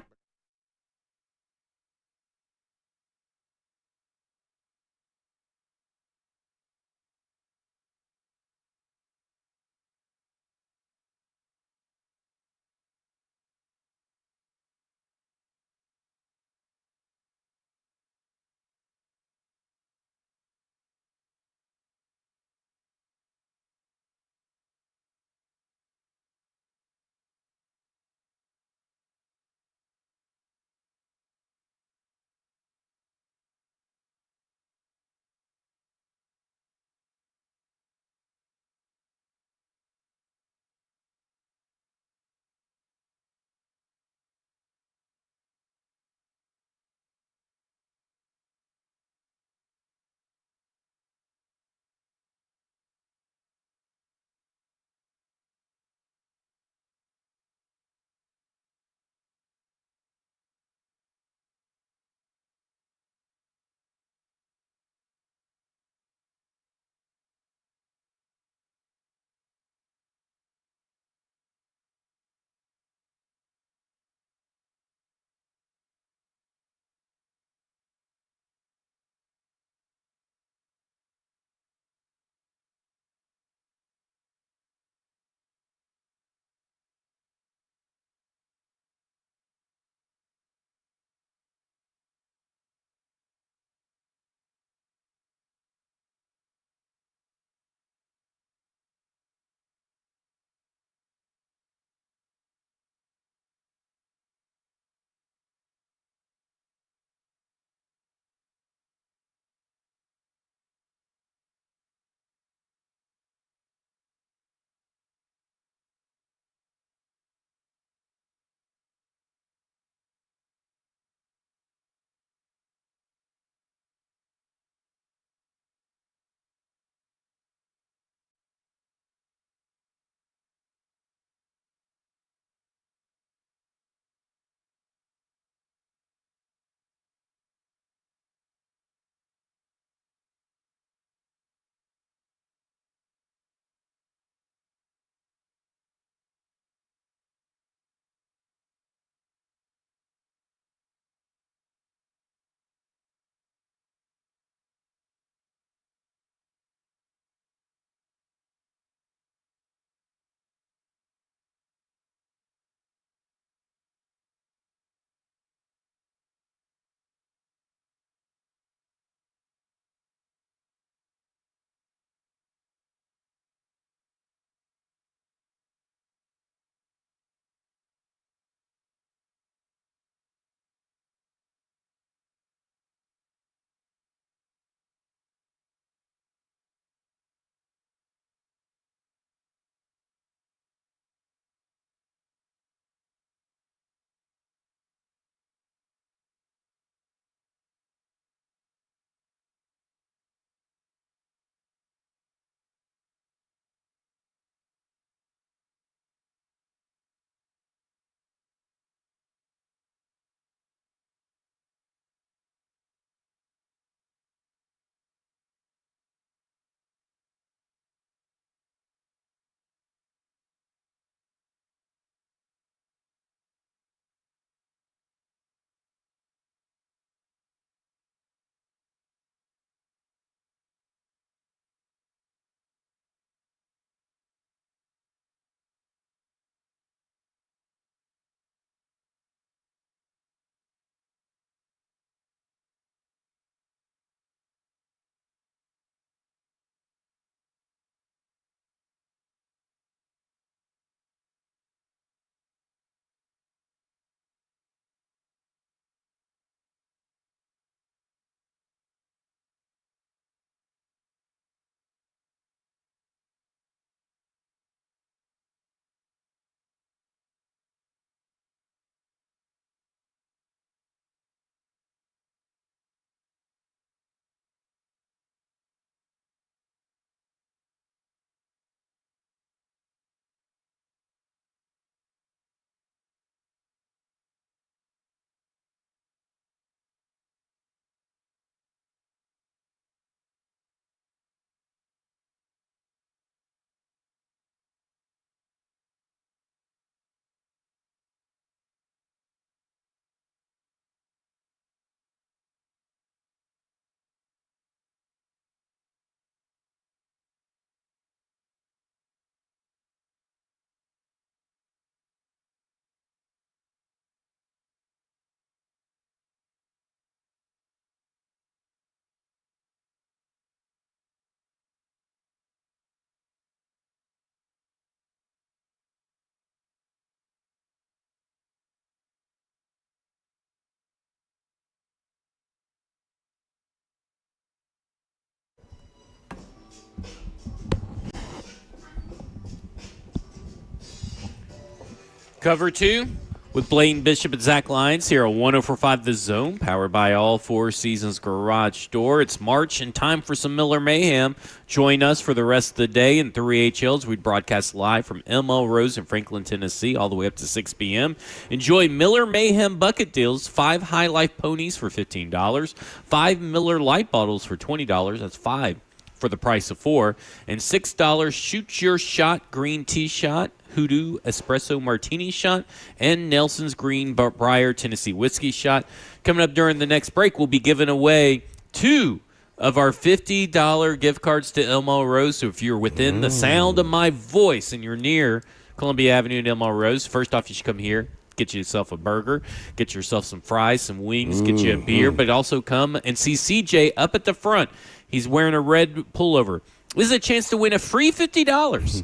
Cover 2 with Blaine Bishop and Zach Lyons here on 104.5 The Zone, powered by All Four Seasons Garage Door. It's March and time for some Miller Mayhem. Join us for the rest of the day in 3HLs. We broadcast live from ML Rose in Franklin, Tennessee, all the way up to 6 p.m. Enjoy Miller Mayhem bucket deals, 5 High Life ponies for $15, 5 Miller Light bottles for $20. That's 5 for the price of 4, and $6 Shoot Your Shot green tea shot, Hoodoo Espresso Martini shot, and Nelson's Green Brier Tennessee Whiskey shot. Coming up during the next break, we'll be giving away 2 of our $50 gift cards to Elmo Rose. So if you're within the sound of my voice and you're near Columbia Avenue and Elmo Rose, first off, you should come here. Get yourself a burger, get yourself some fries, some wings, get you a beer, but also come and see CJ up at the front. He's wearing a red pullover. This is a chance to win a free $50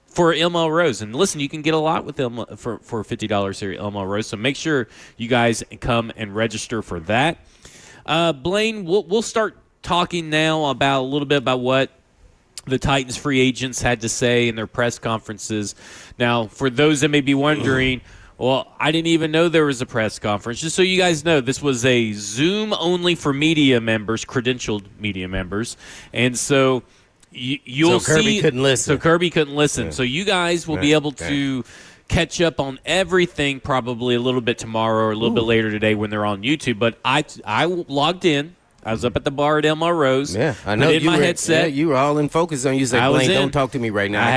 for Elmo Rose. And listen, you can get a lot with Elmo for $50 here at Elmo Rose. So make sure you guys come and register for that. Blaine, we'll start talking now about a little bit about what the Titans free agents had to say in their press conferences. Now, for those that may be wondering, well, I didn't even know there was a press conference. Just so you guys know, this was a Zoom only for media members, credentialed media members. And so you'll see. So Kirby couldn't listen. So Kirby couldn't listen. Yeah. So you guys will be able to catch up on everything probably a little bit tomorrow or a little bit later today when they're on YouTube. But I logged in. I was up at the bar at Elmo Rose. Yeah, I know. Put in my headset. Yeah, you were all in focus on you. Said, Blaine, don't talk to me right now. I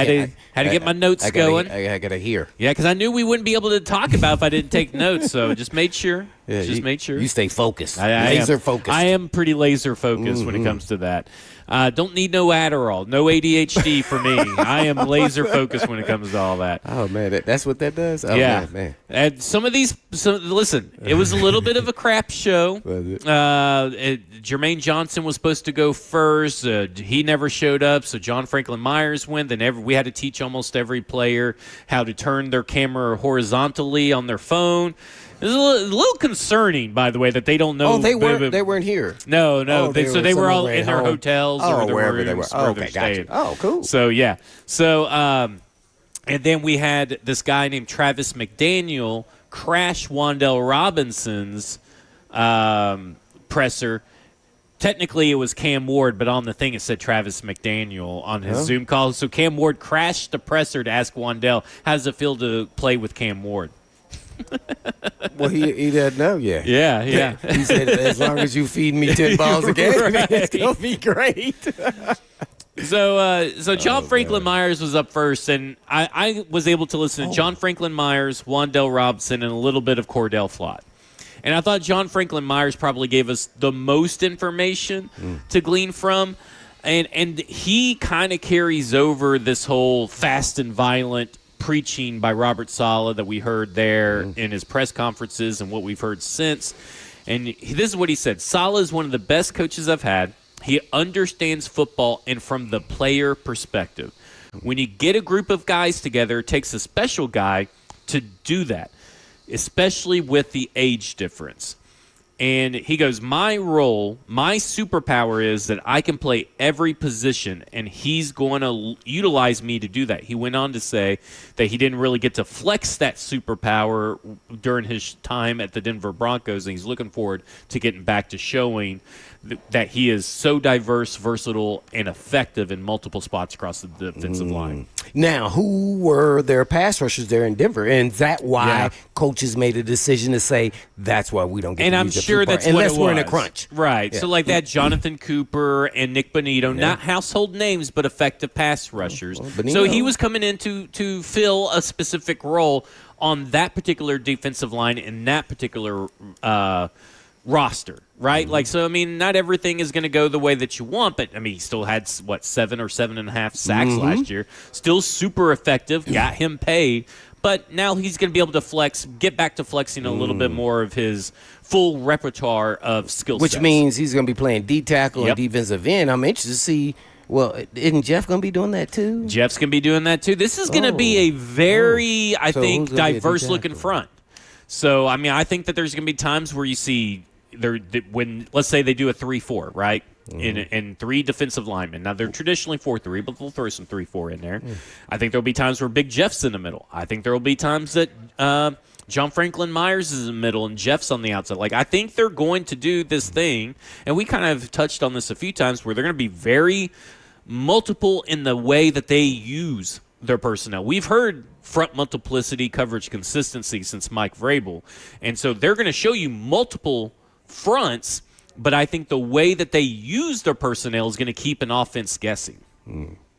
had to get my notes going. I got to hear. Yeah, because I knew we wouldn't be able to talk about if I didn't take notes. So just made sure. Yeah, made sure. You stay focused. Laser focused. I am pretty laser focused when it comes to that. Don't need no Adderall, no ADHD for me. I am laser focused when it comes to all that. Oh, man, that's what that does? Oh, yeah. Man. And listen, it was a little bit of a crap show. Jermaine Johnson was supposed to go first. He never showed up, so John Franklin Myers went. Then we had to teach almost every player how to turn their camera horizontally on their phone. It was a little concerning, by the way, that they don't know. Oh, they weren't here. No. They were all in their hotels or their wherever rooms, they were. where Okay, they're staying. gotcha. Oh, cool. So, yeah. So, and then we had this guy named Travis McDaniel crash Wan'Dale Robinson's presser. Technically, it was Cam Ward, but on the thing it said Travis McDaniel on his Zoom call. So Cam Ward crashed the presser to ask Wan'Dale, how does it feel to play with Cam Ward? Well, he doesn't know yet. Yeah. He said, as long as you feed me 10 balls a game, it's going to be great. So John Franklin Myers was up first, and I was able to listen to John Franklin Myers, Wan'Dale Robinson, and a little bit of Cordell Flott. And I thought John Franklin Myers probably gave us the most information to glean from. And he kind of carries over this whole fast and violent preaching by Robert Saleh that we heard there in his press conferences and what we've heard since. And this is what he said. Saleh is one of the best coaches I've had. He understands football and from the player perspective. When you get a group of guys together, it takes a special guy to do that, especially with the age difference. And he goes, my role, my superpower is that I can play every position, and he's going to utilize me to do that. He went on to say that he didn't really get to flex that superpower during his time at the Denver Broncos, and he's looking forward to getting back to showing that he is so diverse, versatile, and effective in multiple spots across the defensive line. Now, who were their pass rushers there in Denver? And is that why coaches made a decision to say that's why we don't get and to I'm use the sure that's unless what it we're was. in a crunch. Right. Yeah. So like that Jonathan Cooper and Nick Bonito, not household names, but effective pass rushers. So he was coming in to fill a specific role on that particular defensive line in that particular roster, right? Like, so, I mean, not everything is going to go the way that you want, but, I mean, he still had, 7 or 7.5 sacks last year. Still super effective, got him paid, but now he's going to be able to get back to flexing a little bit more of his full repertoire of skill sets. Which means he's going to be playing D-tackle and defensive end. I'm interested to see, well, isn't Jeff going to be doing that too? Jeff's going to be doing that too. This is going to be a very, I think, diverse-looking front. So, I mean, I think that there's going to be times where you see when let's say they do a 3-4, right? In 3 defensive linemen. Now they're traditionally 4-3, but they'll throw some 3-4 in there. I think there'll be times where Big Jeff's in the middle. I think there will be times that John Franklin Myers is in the middle and Jeff's on the outside. Like, I think they're going to do this thing, and we kind of touched on this a few times, where they're going to be very multiple in the way that they use their personnel. We've heard front multiplicity, coverage consistency since Mike Vrabel, and so they're going to show you multiple fronts, but I think the way that they use their personnel is going to keep an offense guessing.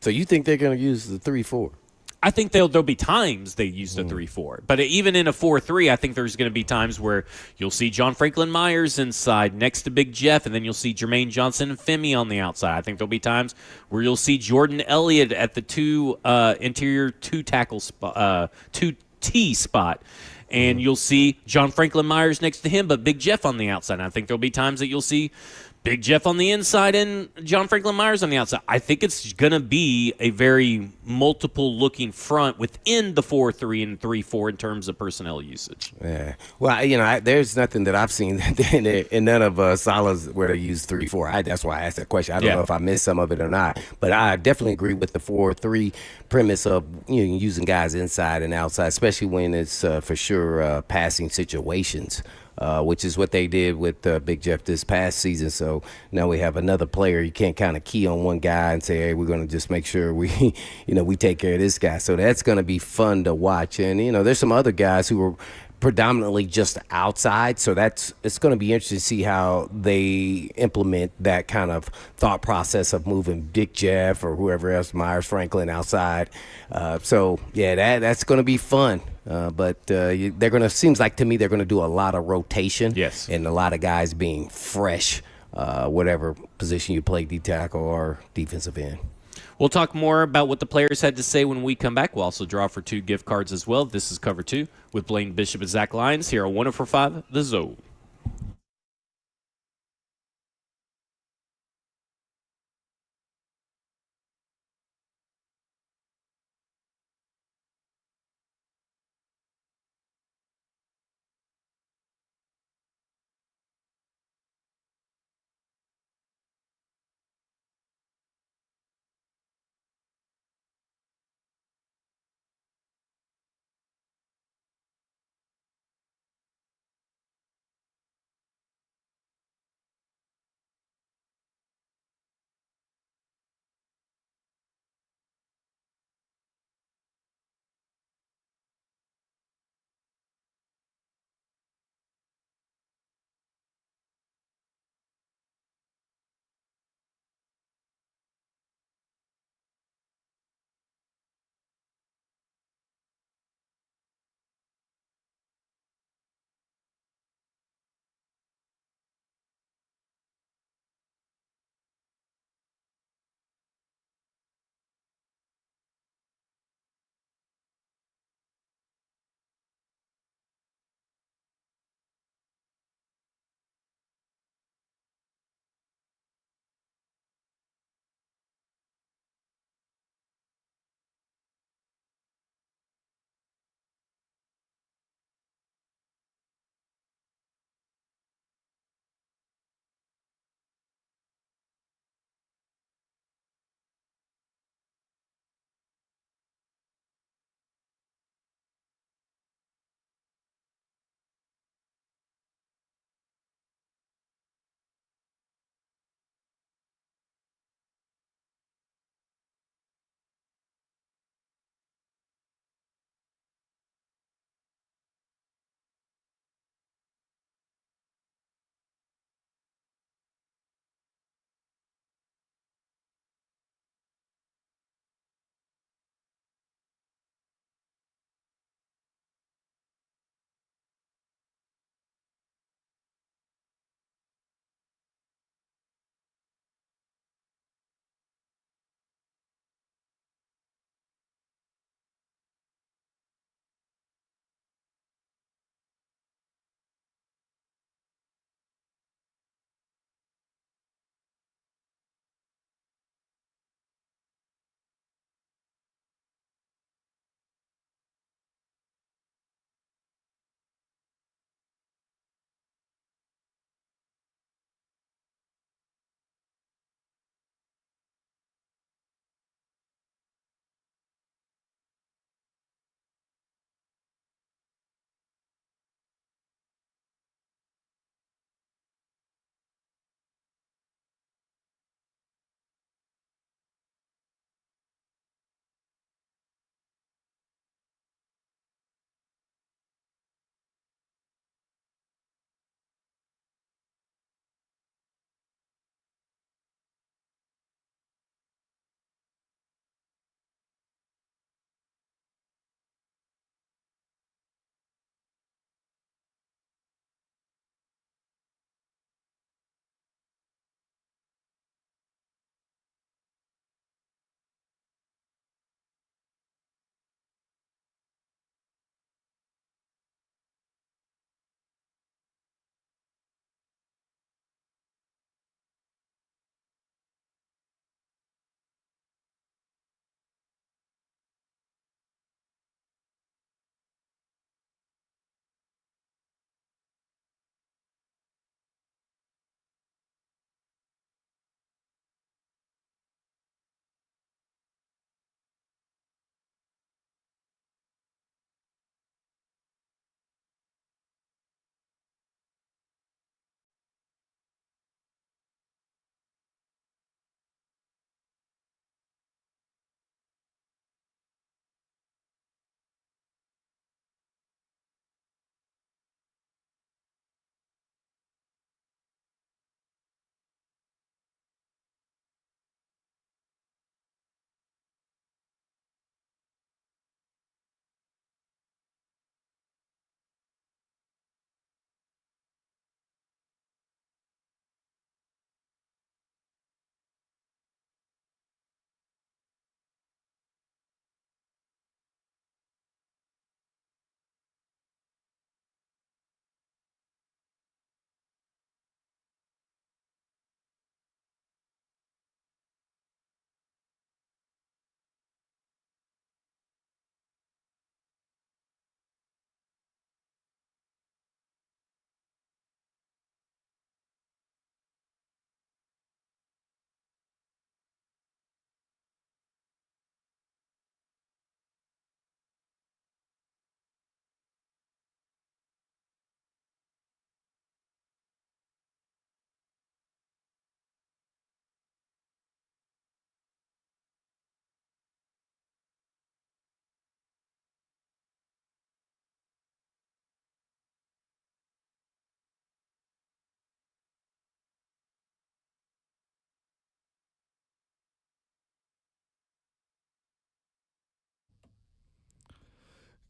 So you think they're going to use the 3-4? I think there'll be times they use the 3-4, but even in a 4-3, I think there's going to be times where you'll see John Franklin Myers inside next to Big Jeff, and then you'll see Jermaine Johnson and Femi on the outside. I think there'll be times where you'll see Jordan Elliott at the interior two tackle spot, 2T spot. And you'll see John Franklin Myers next to him, but Big Jeff on the outside. And I think there'll be times that you'll see Big Jeff on the inside and John Franklin Myers on the outside. I think it's going to be a very multiple-looking front within the 4-3 and 3-4 in terms of personnel usage. Yeah. Well, there's nothing that I've seen in none of Salah's where they use 3-4. That's why I asked that question. I don't know if I missed some of it or not. But I definitely agree with the 4-3 premise of using guys inside and outside, especially when it's for sure passing situations. Which is what they did with Big Jeff this past season. So now we have another player. You can't kind of key on one guy and say, hey, we're going to just make sure we take care of this guy. So that's going to be fun to watch. And, there's some other guys who are predominantly just outside. So it's going to be interesting to see how they implement that kind of thought process of moving Big Jeff or whoever else, Myers, Franklin, outside. That's going to be fun. But they're going to, seems like to me, they're going to do a lot of rotation. Yes. And a lot of guys being fresh, whatever position you play, D-tackle or defensive end. We'll talk more about what the players had to say when we come back. We'll also draw for 2 gift cards as well. This is Cover 2 with Blaine Bishop and Zach Lyons here on 104.5 The Zone.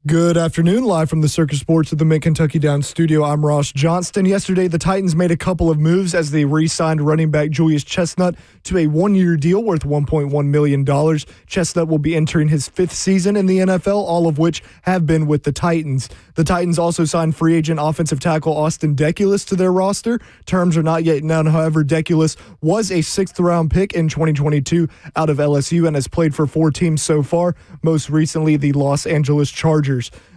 Good afternoon, live from the Circus Sports at the Mid-Kentucky Downs studio. I'm Ross Johnston. Yesterday, the Titans made a couple of moves as they re-signed running back Julius Chestnut to a one-year deal worth $1.1 million. Chestnut will be entering his fifth season in the NFL, all of which have been with the Titans. The Titans also signed free agent offensive tackle Austin Deculus to their roster. Terms are not yet known. However, Deculus was a sixth-round pick in 2022 out of LSU and has played for 4 teams so far, most recently the Los Angeles Chargers.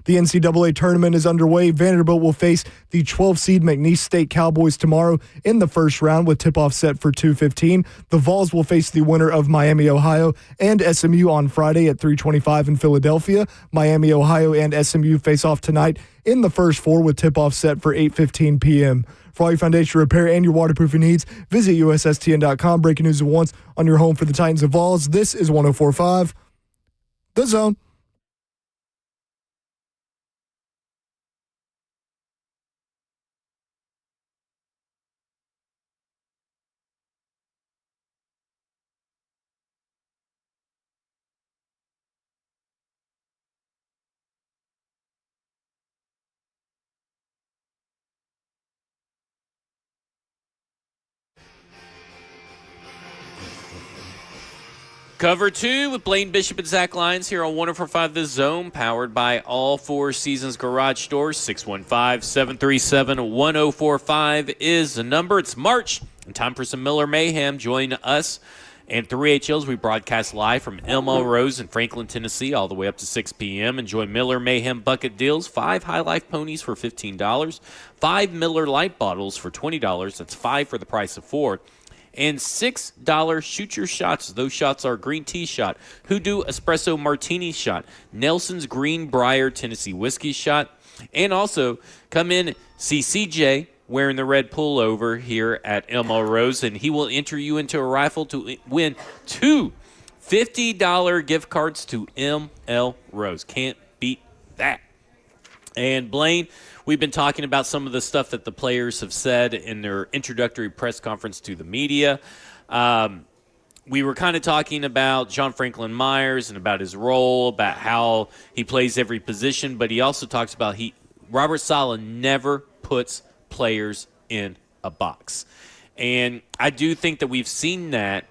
The NCAA tournament is underway. Vanderbilt will face the 12-seed McNeese State Cowboys tomorrow in the first round with tip-off set for 2:15. The Vols will face the winner of Miami, Ohio and SMU on Friday at 3:25 in Philadelphia. Miami, Ohio and SMU face off tonight in the first 4 with tip-off set for 8:15 p.m. For all your foundation repair and your waterproofing needs, visit USSTN.com. Breaking news at once on your home for the Titans and Vols. This is 104.5 The Zone. Cover 2 with Blaine Bishop and Zach Lyons here on 104.5 The Zone, powered by all Four Seasons Garage Stores. 615-737-1045 is the number. It's March, and time for some Miller Mayhem. Join us and 3HLs. We broadcast live from Elmo Rose in Franklin, Tennessee, all the way up to 6 p.m. Enjoy Miller Mayhem bucket deals. 5 High Life ponies for $15. 5 Miller Light bottles for $20. That's 5 for the price of 4. And $6 shoot your shots. Those shots are green tea shot, Hoodoo espresso martini shot, Nelson's Greenbrier Tennessee whiskey shot, and also come in, see CJ wearing the red pullover here at Elmo Rose, and he will enter you into a raffle to win 2 $50 gift cards to ML Rose. Can't beat that. And Blaine, we've been talking about some of the stuff that the players have said in their introductory press conference to the media. We were kind of talking about John Franklin Myers and about his role, about how he plays every position, but he also talks about Robert Saleh never puts players in a box. And I do think that we've seen that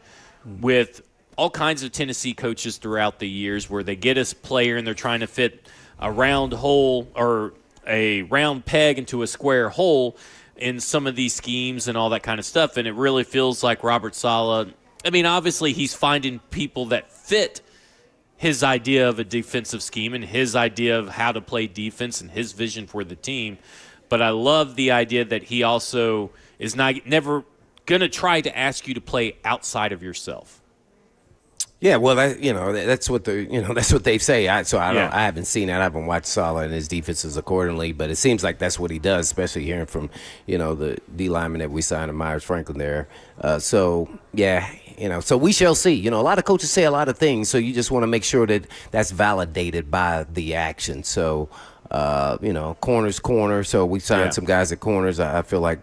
with all kinds of Tennessee coaches throughout the years where they get a player and they're trying to fit a round hole or a round peg into a square hole in some of these schemes and all that kind of stuff. And it really feels like Robert Saleh, I mean, obviously he's finding people that fit his idea of a defensive scheme and his idea of how to play defense and his vision for the team. But I love the idea that he also is never going to try to ask you to play outside of yourself. Yeah, well, that's what that's what they say. I haven't seen that. I haven't watched Saleh and his defenses accordingly, but it seems like that's what he does, especially hearing from the D lineman that we signed, Myers Franklin there. So we shall see. A lot of coaches say a lot of things, so you just want to make sure that that's validated by the action. So. Corners corner. So we signed some guys at corners. I feel like,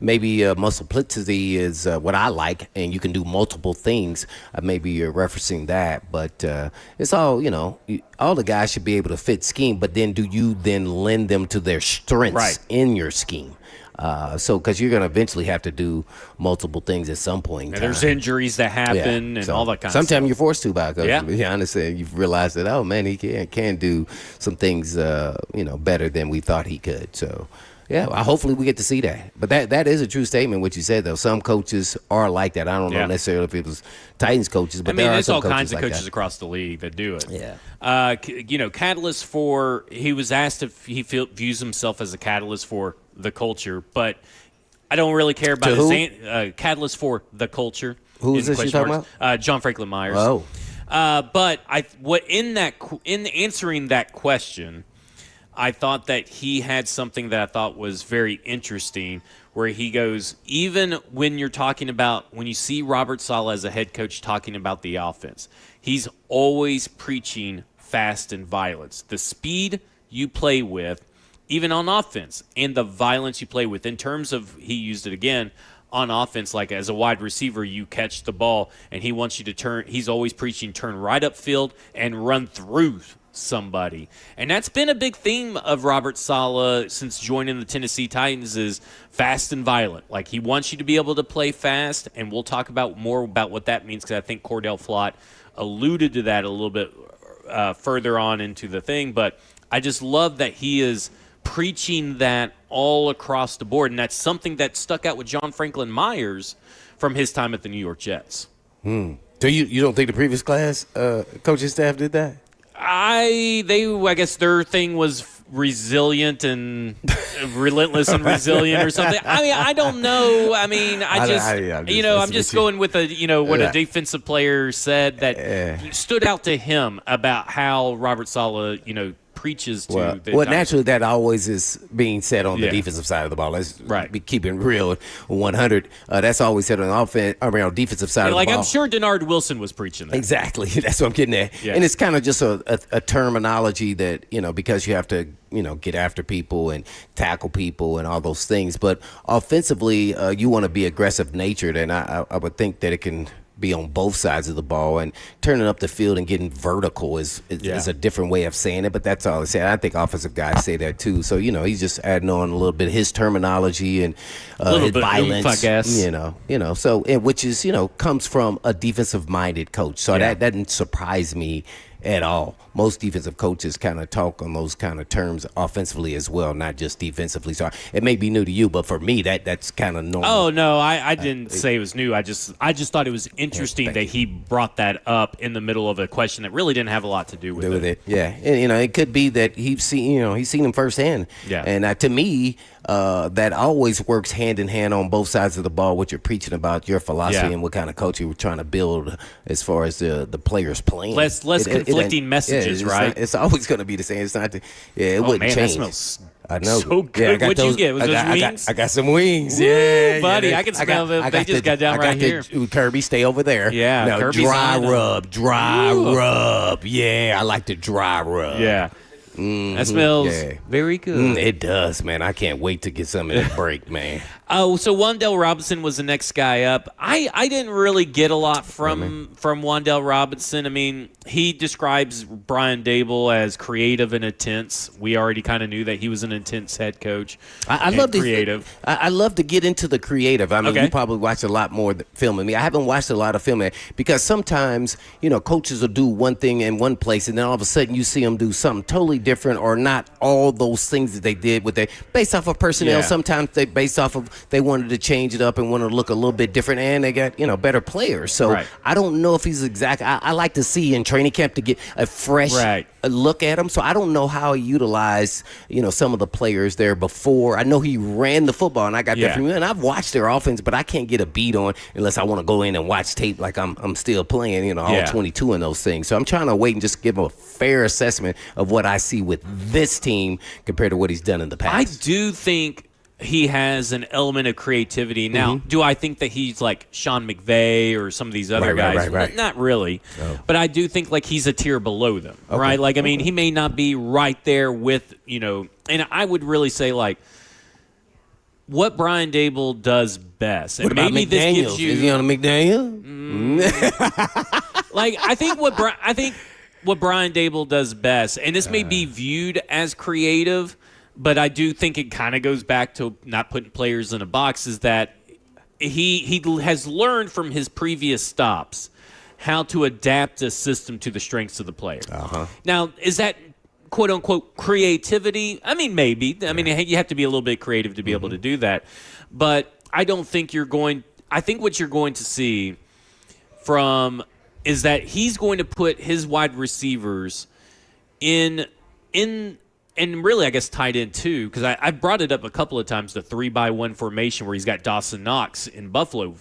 maybe multiplicity is what I like, and you can do multiple things. Maybe you're referencing that, but it's all, all the guys should be able to fit scheme, but then do you then lend them to their strengths in your scheme? Because you're going to eventually have to do multiple things at some point in time. There's injuries that happen and all that kind of stuff. Sometimes you're forced to, by to be honest, and you've realized that, oh, man, he can do some things, better than we thought he could. So, hopefully we get to see that. But that is a true statement, what you said, though. Some coaches are like that. I don't know necessarily if it was Titans coaches, but there are some coaches kinds of like coaches that. Across the league that do it. Yeah. Catalyst for – he was asked if he views himself as a catalyst for the culture, but I don't really care about his catalyst for the culture. Who is this you're talking about? John Franklin Myers. Oh. But in answering that question, I thought that he had something that I thought was very interesting, where he goes, even when you see Robert Saleh as a head coach talking about the offense, he's always preaching fast and violence. The speed you play with, even on offense, and the violence you play with. In terms of, he used it again, on offense, like as a wide receiver, you catch the ball, and he wants you to turn. He's always preaching turn right upfield and run through somebody. And that's been a big theme of Robert Saleh since joining the Tennessee Titans is fast and violent. Like, he wants you to be able to play fast, and we'll talk about more about what that means because I think Cordell Flott alluded to that a little bit further on into the thing. But I just love that he is preaching that all across the board, and that's something that stuck out with John Franklin Myers from his time at the New York Jets. So you don't think the previous class coaching staff did that? I guess their thing was resilient and relentless and resilient or something. I mean, I don't know. I mean, I'm just going with what a defensive player said that stood out to him about how Robert Saleh, preaches to naturally that always is being said on the defensive side of the ball. Let's be keeping real 100. That's always said on the offense, on defensive side of the ball. I'm sure Denard Wilson was preaching that. Exactly. That's what I'm getting at. Yeah. And it's kind of just a terminology that, because you have to, get after people and tackle people and all those things. But offensively, you want to be aggressive natured, and I would think that it can be on both sides of the ball, and turning up the field and getting vertical is a different way of saying it, but that's all I say. I think offensive guys say that too. So, he's just adding on a little bit of his terminology and his violence, I guess. So which is, comes from a defensive minded coach. So that doesn't surprise me at all. Most defensive coaches kind of talk on those kind of terms offensively as well, not just defensively. So it may be new to you, but for me, that's kind of normal. Oh no, I didn't say it was new. I just thought it was interesting that he brought that up in the middle of a question that really didn't have a lot to do with it. Yeah, and it could be that he's seen him firsthand. Yeah, and to me, that always works hand in hand on both sides of the ball. What you're preaching about, your philosophy, and what kind of coach you were trying to build as far as the players playing. Less conflicting messages, right? It's always going to be the same. It's not. It wouldn't change. That smells I know. So good. What'd you get? Was those wings? I got some wings. Ooh, yeah, buddy. I can smell them. They just got down right here. Kirby, stay over there. Yeah. No, Kirby's dry rub. Yeah, I like the dry rub. Yeah. Mm-hmm. That smells very good. It does, man. I can't wait to get some of that break, man. Oh, so Wan'Dale Robinson was the next guy up. I didn't really get a lot from Wan'Dale Robinson. I mean, he describes Brian Daboll as creative and intense. We already kind of knew that he was an intense head coach. I love creative. I love to get into the creative. I mean, you probably watch a lot more film than me. I haven't watched a lot of film because sometimes, coaches will do one thing in one place, and then all of a sudden you see them do something totally different, or not all those things that they did based off of personnel. Yeah. Sometimes they based off of they wanted to change it up and wanted to look a little bit different, and they got better players. So I don't know if he's exact. I like to see in training camp to get a fresh look at him. So I don't know how he utilized some of the players there before. I know he ran the football, and I got that from him. And I've watched their offense, but I can't get a beat on unless I want to go in and watch tape like I'm still playing. All 22 in those things. So I'm trying to wait and just give him a fair assessment of what I see with this team compared to what he's done in the past. I do think he has an element of creativity. Now, do I think that he's like Sean McVay or some of these other guys? Right. Not really. Oh. But I do think like he's a tier below them, right? Like, I mean, he may not be right there with, and I would really say like what Brian Daboll does best. And what about maybe McDaniels? This gives you, is he on a McDaniel? Like, I think what Brian Daboll does best, and this may be viewed as creative, but I do think it kind of goes back to not putting players in a box, is that he has learned from his previous stops how to adapt a system to the strengths of the player. Now, is that quote-unquote creativity? I mean, maybe. I mean, you have to be a little bit creative to be able to do that. But I don't think I think what you're going to see is that he's going to put his wide receivers in and really, I guess, tight end too, because I brought it up a couple of times, the 3-by-1 formation where he's got Dawson Knox in Buffalo,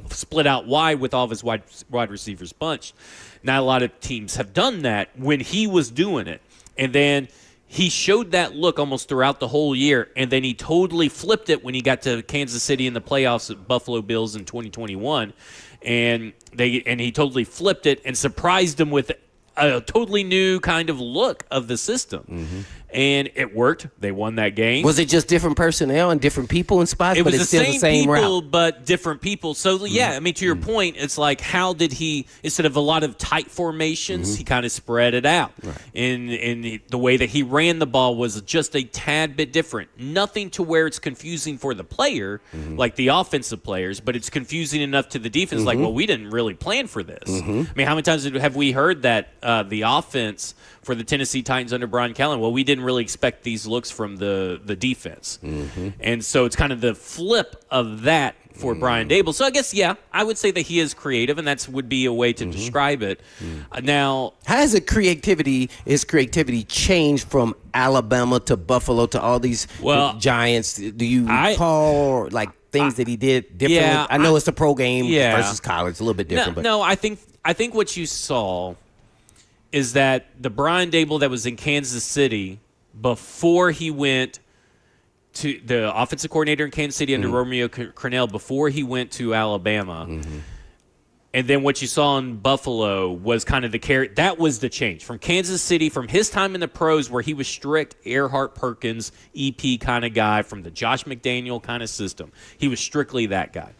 split out wide with all of his wide receivers bunched. Not a lot of teams have done that when he was doing it. And then he showed that look almost throughout the whole year, and then he totally flipped it when he got to Kansas City in the playoffs at Buffalo Bills in 2021. And he totally flipped it and surprised them with a totally new kind of look of the system. and it worked. They won that game. Was it just different personnel and different people in spots, It but was it's still the same people, route? but different people. So, yeah, I mean, to your point, it's like, how did he, instead of a lot of tight formations, he kind of spread it out. Right. And the way that he ran the ball was just a tad bit different. Nothing to where it's confusing for the player, like the offensive players, but it's confusing enough to the defense, like, well, we didn't really plan for this. I mean, how many times have we heard that the offense for the Tennessee Titans under Brian Callen, well, we didn't really expect these looks from the defense. And so it's kind of the flip of that for Brian Daboll. So I guess, yeah, I would say that he is creative, and that would be a way to describe it. Now, how has his creativity changed from Alabama to Buffalo to all these Giants? Do you recall like things that he did differently? Yeah, I know it's the pro game versus college, a little bit different. No, I think what you saw is that the Brian Daboll that was in Kansas City before he went to the offensive coordinator in Kansas City under Romeo Crennel, before he went to Alabama, and then what you saw in Buffalo was kind of that was the change from Kansas City, from his time in the pros where he was strict Earhart Perkins EP kind of guy from the Josh McDaniel kind of system. He was strictly that guy.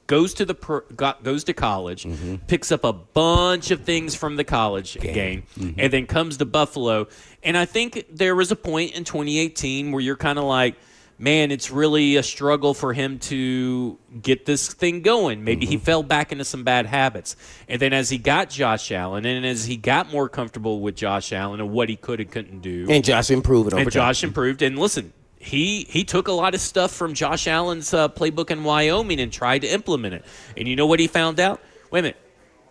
Goes to college, picks up a bunch of things from the college game, and then comes to Buffalo. And I think there was a point in 2018 where you're kind of like, man, it's really a struggle for him to get this thing going. Maybe he fell back into some bad habits. And then as he got Josh Allen, and as he got more comfortable with Josh Allen and what he could and couldn't do. And Josh improved. And listen, he took a lot of stuff from Josh Allen's playbook in Wyoming and tried to implement it. And you know what he found out? Wait a minute.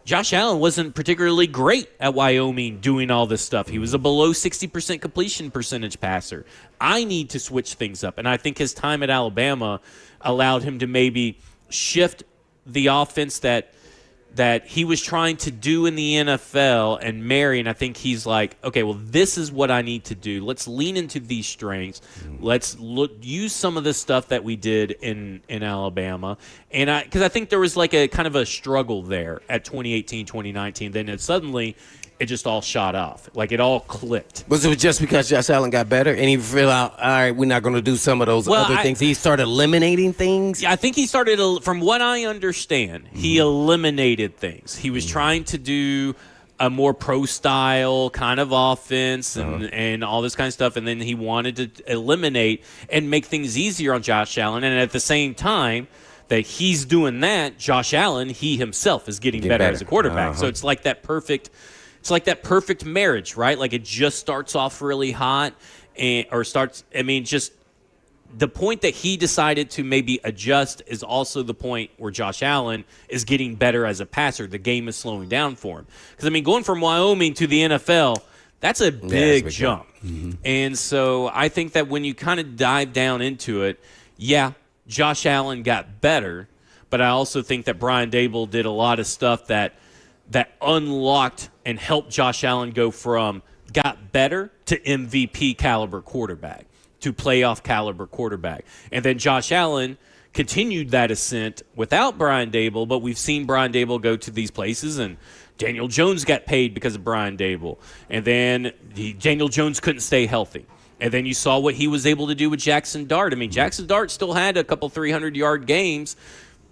Josh Allen wasn't particularly great at Wyoming doing all this stuff. He was a below 60% completion percentage passer. I need to switch things up. And I think his time at Alabama allowed him to maybe shift the offense that he was trying to do in the NFL and marry. And I think he's like, okay, well, this is what I need to do. Let's lean into these strengths. Let's use some of the stuff that we did in Alabama. And because I think there was like a kind of a struggle there at 2018, 2019. Then suddenly it just all shot off. Like it all clicked. Was it just because Josh Allen got better and he realized, all right, we're not going to do some of those other things? He started eliminating things? Yeah, I think he started, from what I understand, he eliminated things. He was trying to do a more pro-style kind of offense and all this kind of stuff, and then he wanted to eliminate and make things easier on Josh Allen. And at the same time that he's doing that, Josh Allen, he himself is getting better as a quarterback. So it's like that perfect... It's like that perfect marriage, right? Like it just starts off really hot just the point that he decided to maybe adjust is also the point where Josh Allen is getting better as a passer. The game is slowing down for him. Because, I mean, going from Wyoming to the NFL, that's a big jump. And so I think that when you kind of dive down into it, Josh Allen got better, but I also think that Brian Daboll did a lot of stuff that unlocked and helped Josh Allen go from got better to MVP caliber quarterback, to playoff caliber quarterback. And then Josh Allen continued that ascent without Brian Daboll, but we've seen Brian Daboll go to these places, and Daniel Jones got paid because of Brian Daboll. And then Daniel Jones couldn't stay healthy. And then you saw what he was able to do with Jackson Dart. I mean, Jackson Dart still had a couple 300-yard games.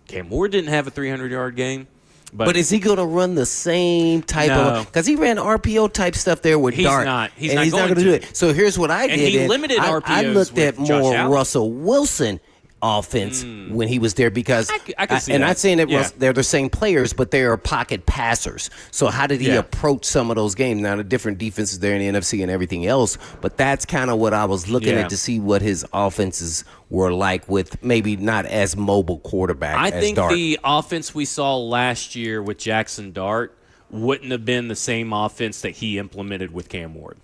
Cam Ward didn't have a 300-yard game. But is he going to run the same type of – because he ran RPO type stuff there with Dart. He's not going to do it. So here's what I did. And he limited RPOs I looked at more Allen. Russell Wilson offense when he was there because I can see and that. not saying that they're the same players, but they are pocket passers. So how did he approach some of those games? Now the different defenses there in the NFC and everything else, but that's kind of what I was looking at to see what his offenses were like with maybe not as mobile quarterback as Dart. I think the offense we saw last year with Jackson Dart wouldn't have been the same offense that he implemented with Cam Ward.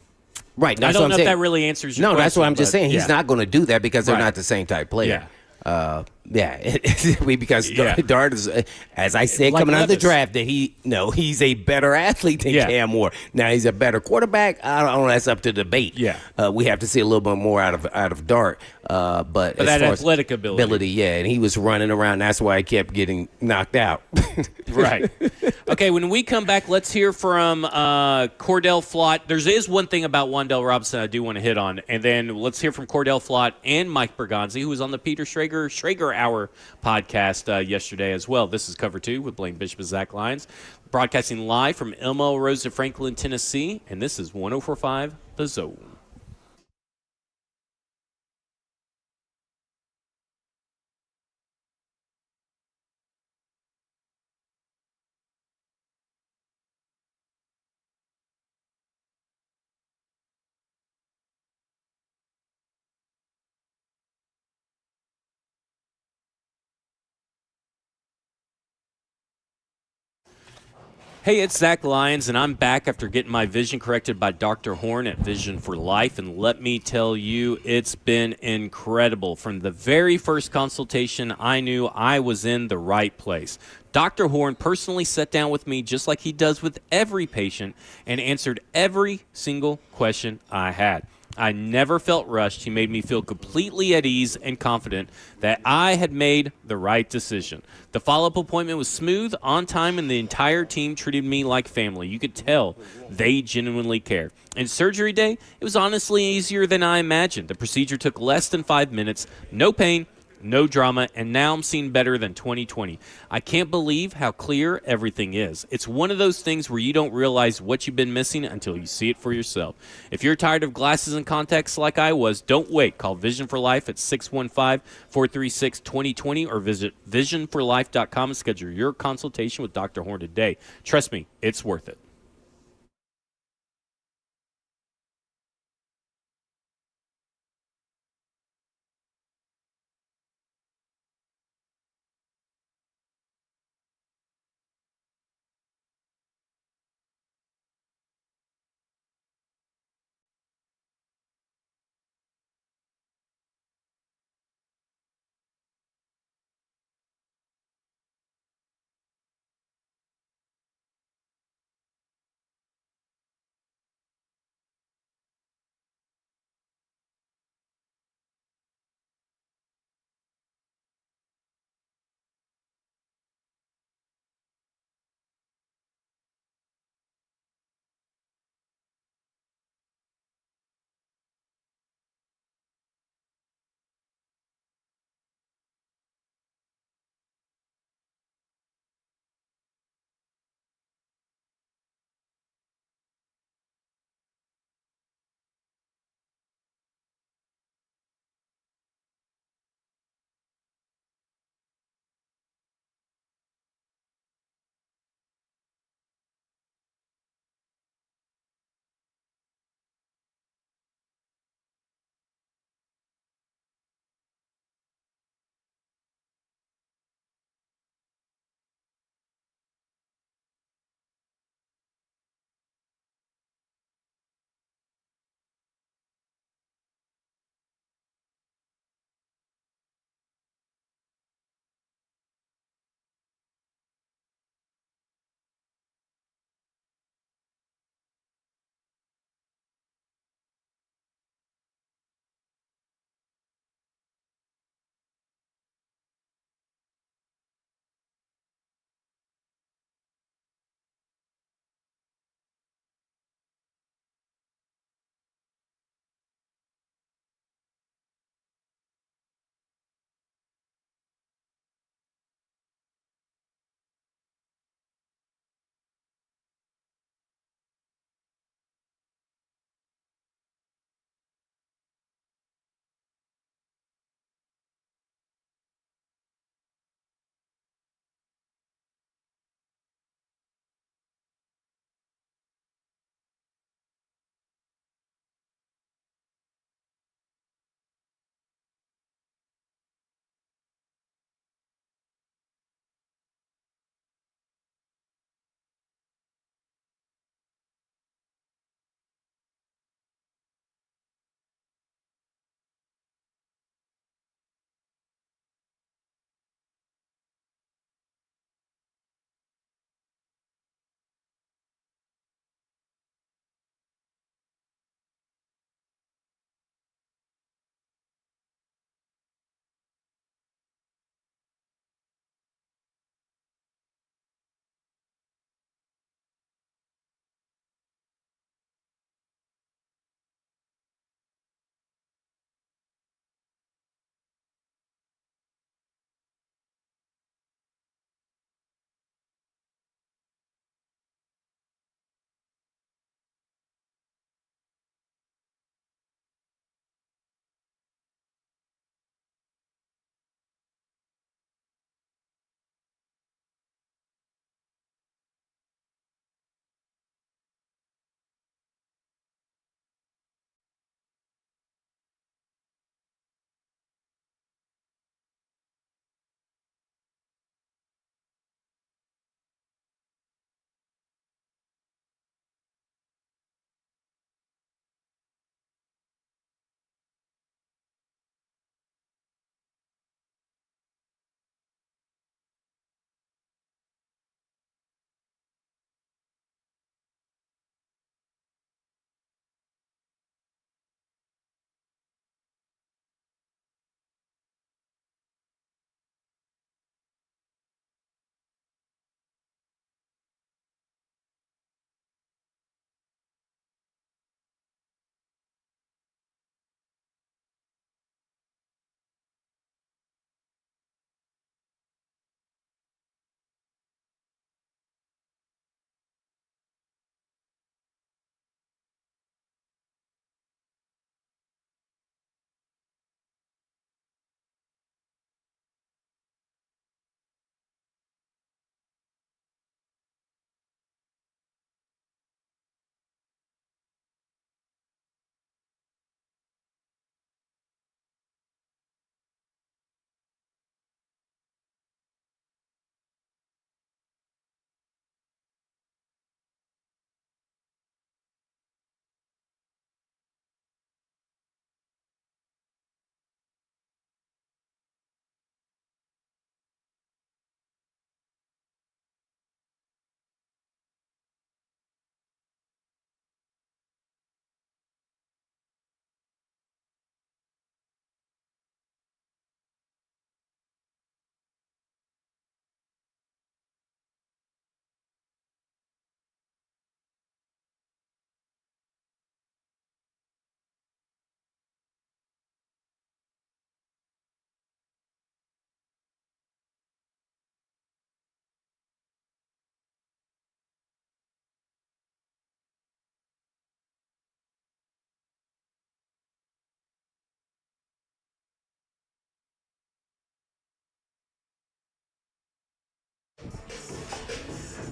Right. I don't know if that really answers your question. No, that's what I'm just saying. He's not going to do that because they're not the same type player. Yeah, because Yeah. Dart is, as I said, Like coming out of the Levis. draft, that he's a better athlete than Yeah. Cam Moore. Now he's a better quarterback. I don't know. That's up to debate. Yeah. We have to see a little bit more out of Dart. But as that far as athletic ability. yeah, and he was running around. That's why he kept getting knocked out. Right. Okay, when we come back, let's hear from Cordell Flott. There is one thing about Wan'Dale Robinson I do want to hit on, and then let's hear from Cordell Flott and Mike Bergonzi, who was on the Peter Schrager Hour podcast yesterday as well. This is Cover 2 with Blaine Bishop and Zach Lyons, broadcasting live from Elmo Rose of Franklin, Tennessee, and this is 104.5 The Zone. Hey, it's Zach Lyons, and I'm back after getting my vision corrected by Dr. Horn at Vision for Life. And let me tell you, it's been incredible. From the very first consultation, I knew I was in the right place. Dr. Horn personally sat down with me just like he does with every patient and answered every single question I had. I never felt rushed. He made me feel completely at ease and confident that I had made the right decision. The follow-up appointment was smooth, on time, and the entire team treated me like family. You could tell they genuinely care. And surgery day, it was honestly easier than I imagined. The procedure took less than 5 minutes, no pain, no drama, and now I'm seeing better than 2020. I can't believe how clear everything is. It's one of those things where you don't realize what you've been missing until you see it for yourself. If you're tired of glasses and contacts like I was, don't wait. Call Vision for Life at 615-436-2020 or visit visionforlife.com and schedule your consultation with Dr. Horn today. Trust me, it's worth it.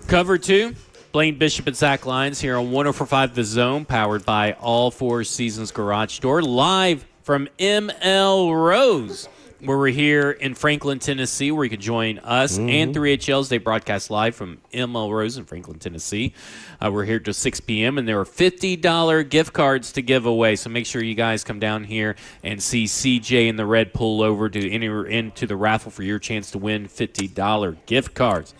Cover 2, Blaine Bishop and Zach Lyons here on 104.5 The Zone, powered by All Four Seasons Garage Door, live from ML Rose, where we're here in Franklin, Tennessee, where you can join us and 3HLs. They broadcast live from ML Rose in Franklin, Tennessee. We're here till 6 p.m., and there are $50 gift cards to give away. So make sure you guys come down here and see CJ and the Red pull over to enter into the raffle for your chance to win $50 gift cards.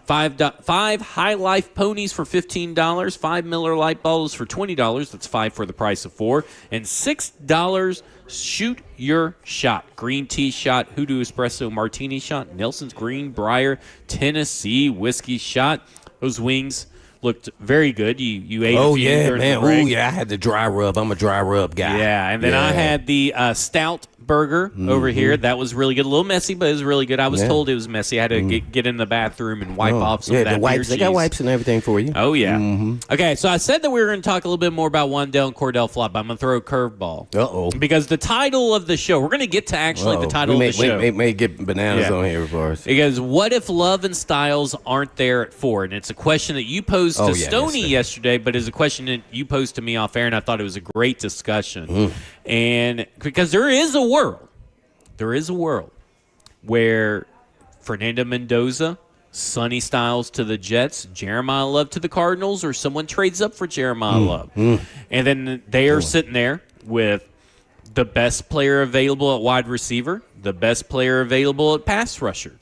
Five High Life ponies for $15, 5 Miller Lite bottles for $20. That's 5 for the price of 4. And $6 Shoot Your Shot. Green tea shot, Hoodoo Espresso Martini shot, Nelson's Green Brier Tennessee whiskey shot. Those wings looked very good. You ate a few during the break. Oh, yeah, I had the dry rub. I'm a dry rub guy. Yeah, and then I had the stout burger over here. That was really good. A little messy, but it was really good. I was told it was messy. I had to get in the bathroom and wipe off some of that the wipes. beer They got cheese. wipes and everything for you. Oh, yeah. Okay, so I said that we were going to talk a little bit more about Wandale and Cordell Flott, but I'm going to throw a curveball. Uh-oh. Because the title of the show, we're going to get to actually the title of the show. We may get bananas on here for us. Because what if Love and Styles aren't there at 4? And it's a question that you posed to Stoney yesterday, but it's a question that you posed to me off air, and I thought it was a great discussion. And because there is a world where Fernando Mendoza, Sonny Styles to the Jets, Jeremiah Love to the Cardinals, or someone trades up for Jeremiah Love. And then they are sitting there with the best player available at wide receiver, the best player available at pass rusher.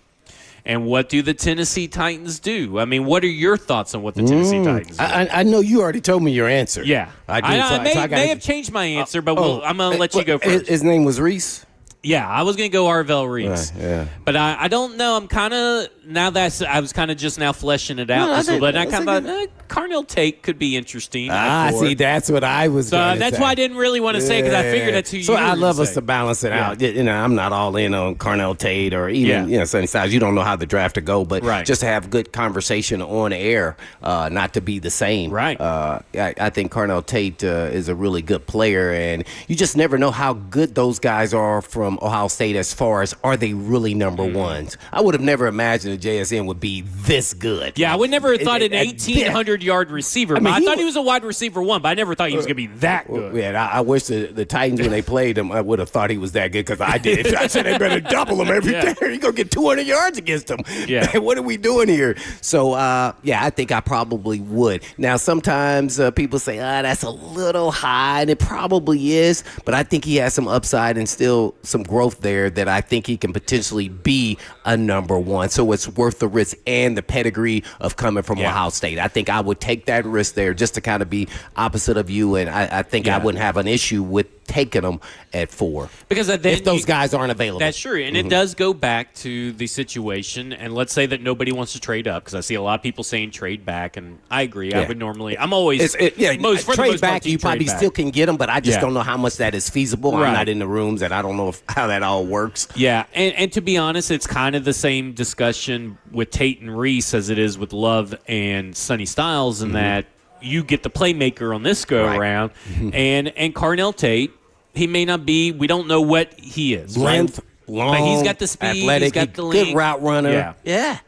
And what do the Tennessee Titans do? I mean, what are your thoughts on what the Tennessee Titans do? I know you already told me your answer. Yeah. I did. I may have changed my answer, but I'm going to let you go first. His name was Reese? Yeah, I was going to go Arvell Reese. Yeah. But I don't know. I'm kind of, now that's, I was kind of just now fleshing it out just a little bit. And I kind of thought, Carnell Tate could be interesting. See, that's what I was So that's why I didn't really want to say, because I figured that's who you were I love to us say. to balance it out. You know, I'm not all in on Carnell Tate or even, Sonny Styles. You don't know how the draft to go, but just to have good conversation on air, not to be the same. Right. I think Carnell Tate is a really good player, and you just never know how good those guys are from Ohio State as far as are they really number ones. I would have never imagined that JSN would be this good. Yeah, I would never have thought an 1,800-yard receiver. I thought he was a wide receiver 1, but I never thought he was going to be that good. Yeah, I wish the Titans, when they played him, I would have thought he was that good, because I did. I said they better double him every day. You're going to get 200 yards against him. Yeah. What are we doing here? So, I think I probably would. Now, sometimes people say, that's a little high, and it probably is, but I think he has some upside and still some growth there that I think he can potentially be a number 1. So it's worth the risk and the pedigree of coming from Ohio State. I think I would take that risk there just to kind of be opposite of you, and I think I wouldn't have an issue with taking them at 4. Because if those guys aren't available. That's true. And it does go back to the situation. And let's say that nobody wants to trade up, because I see a lot of people saying trade back. And I agree. I would normally, I'm always, trade back, you probably still can get them, but I just don't know how much that is feasible. Right. I'm not in the rooms, and I don't know how that all works. Yeah. And to be honest, it's kind of the same discussion with Tate and Reese as it is with Love and Sonny Styles, in that you get the playmaker on this go around, and Carnell Tate, he may not be. We don't know what he is. Length, long, but he's got the speed. athletic, he's got the length. good route runner. Yeah.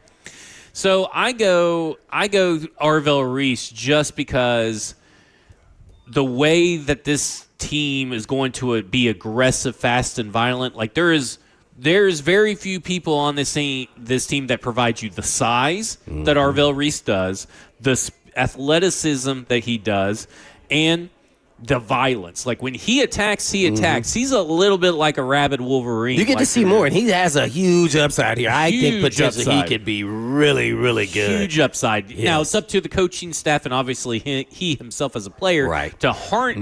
So I go Arvell Reese just because the way that this team is going to be aggressive, fast, and violent. Like there's very few people on this team that provide you the size that Arvell Reese does, the athleticism that he does, and the violence. Like when he attacks, He's a little bit like a rabid Wolverine. You get to see more, and he has a huge upside here. I think potentially he could be really, really good. Huge upside. Yes. Now, it's up to the coaching staff and obviously he himself as a player to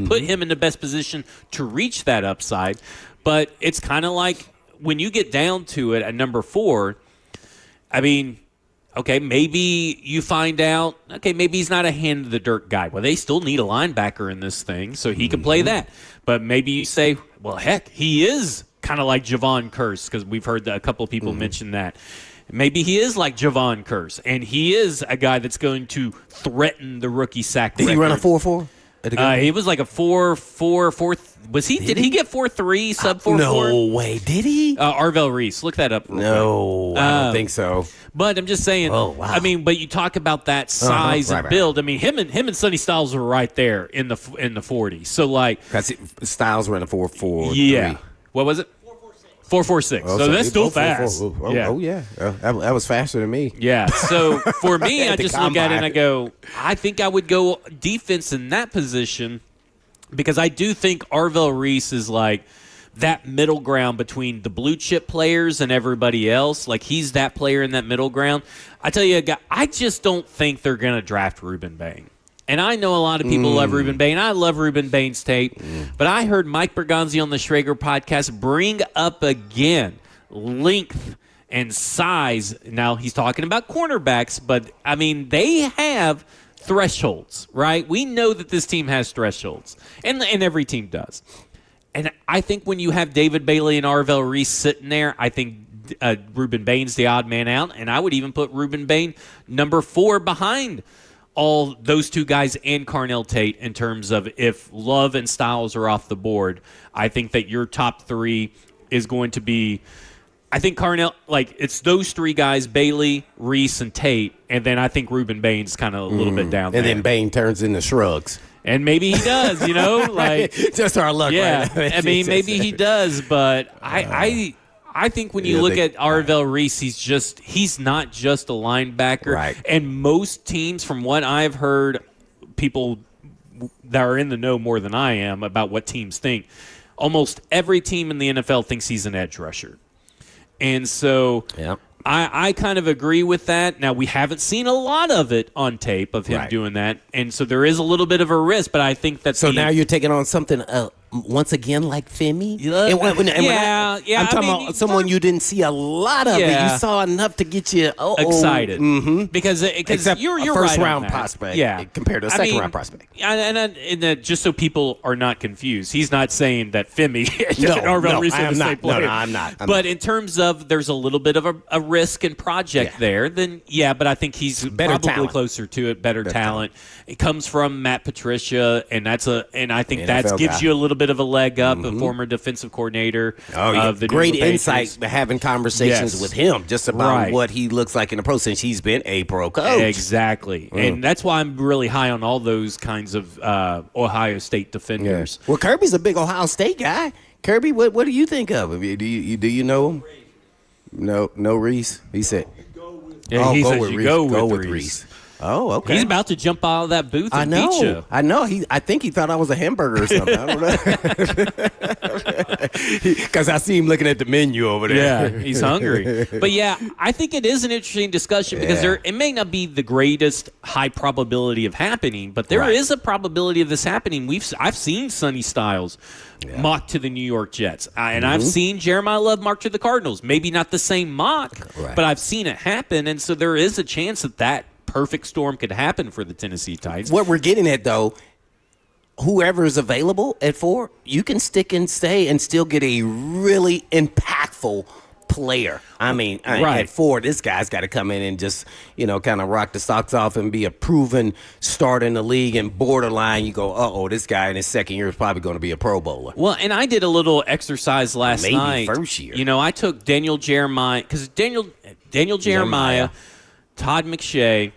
put him in the best position to reach that upside. But it's kind of like when you get down to it at number 4, I mean, okay, maybe you find out, maybe he's not a hand-to-the-dirt guy. Well, they still need a linebacker in this thing, so he can play that. But maybe you say, well, heck, he is kind of like Javon Curse, because we've heard a couple of people mention that. Maybe he is like Javon Curse, and he is a guy that's going to threaten the rookie sack record. Did he run a 4.4? He was like a 4.4. Was he? Did he get 4.3 sub 4.4? No way. Did he? Arvell Reese. Look that up. No, I don't think so. But I'm just saying. Oh, wow. I mean, but you talk about that size and build. I mean, him and Sonny Styles were right there in the 40s. So like, Because Styles ran a 4.4. yeah. What was it? 4.46. Oh, so that's he still both 4.4. fast. Oh, yeah. That was faster than me. Yeah. So for me, I At the just look at it and I combine. go, I think I would go defense in that position because I do think Arvell Reese is like that middle ground between the blue chip players and everybody else. Like he's that player in that middle ground. I tell you, I just don't think they're going to draft Ruben Bain. And I know a lot of people love Ruben Bain. I love Ruben Bain's tape. But I heard Mike Bergonzi on the Schrager podcast bring up again length and size. Now, he's talking about cornerbacks, but, I mean, they have thresholds, right? We know that this team has thresholds, and every team does. And I think when you have David Bailey and Arvell Reese sitting there, I think Ruben Bain's the odd man out, and I would even put Ruben Bain number 4 behind all those two guys and Carnell Tate in terms of if Love and Styles are off the board. I think that your top 3 is going to be, I think Carnell, like it's those 3 guys, Bailey, Reese, and Tate, and then I think Ruben Bain's kind of a little bit down there. And then Bain turns into Shrugs. And maybe he does, like just our luck. yeah. Right? I mean, maybe he does, but I think when you look at Arvell Reese, he's not just a linebacker. Right. And most teams, from what I've heard, people that are in the know more than I am about what teams think, almost every team in the NFL thinks he's an edge rusher. And so I kind of agree with that. Now, we haven't seen a lot of it on tape of him doing that. And so there is a little bit of a risk, but I think that now you're taking on something once again like Femi? I'm talking about someone you didn't see a lot of, but you saw enough to get you excited. Because you're first right round on that. prospect compared to a second round prospect. And just so people are not confused, he's not saying that Femi No, and Arvell Reese are the same player. No, I'm not. But in terms of there's a little bit of a risk and project there, then but I think he's Better probably talent. closer to it, better talent. It comes from Matt Patricia, and I think NFL that gives guy. you a little bit of a leg up, a former defensive coordinator. Of the great New England insight Patriots. having conversations with him just about what he looks like in the pro since he's been a pro coach. Exactly. And that's why I'm really high on all those kinds of Ohio State defenders. Well, Kirby's a big Ohio State guy. Kirby, what do you think of him? Do you know him? No, Reese. He said. Yeah, he says you go with Reese. Reese. Oh, okay. He's about to jump out of that booth and beat you. I know. I think he thought I was a hamburger or something. I don't know. Because I see him looking at the menu over there. Yeah, he's hungry. But yeah, I think it is an interesting discussion because it may not be the greatest high probability of happening, but there is a probability of this happening. I've seen Sonny Styles mock to the New York Jets, and I've seen Jeremiah Love mock to the Cardinals. Maybe not the same mock, but I've seen it happen, and so there is a chance that perfect storm could happen for the Tennessee Titans. What we're getting at, though, whoever is available at 4, you can stick and stay and still get a really impactful player. I mean, at 4, this guy's got to come in and just, kind of rock the socks off and be a proven starter in the league, and borderline, you go, this guy in his second year is probably going to be a Pro Bowler. Well, and I did a little exercise last night. Maybe first year. I took Daniel Jeremiah, because Daniel Jeremiah, Todd McShay,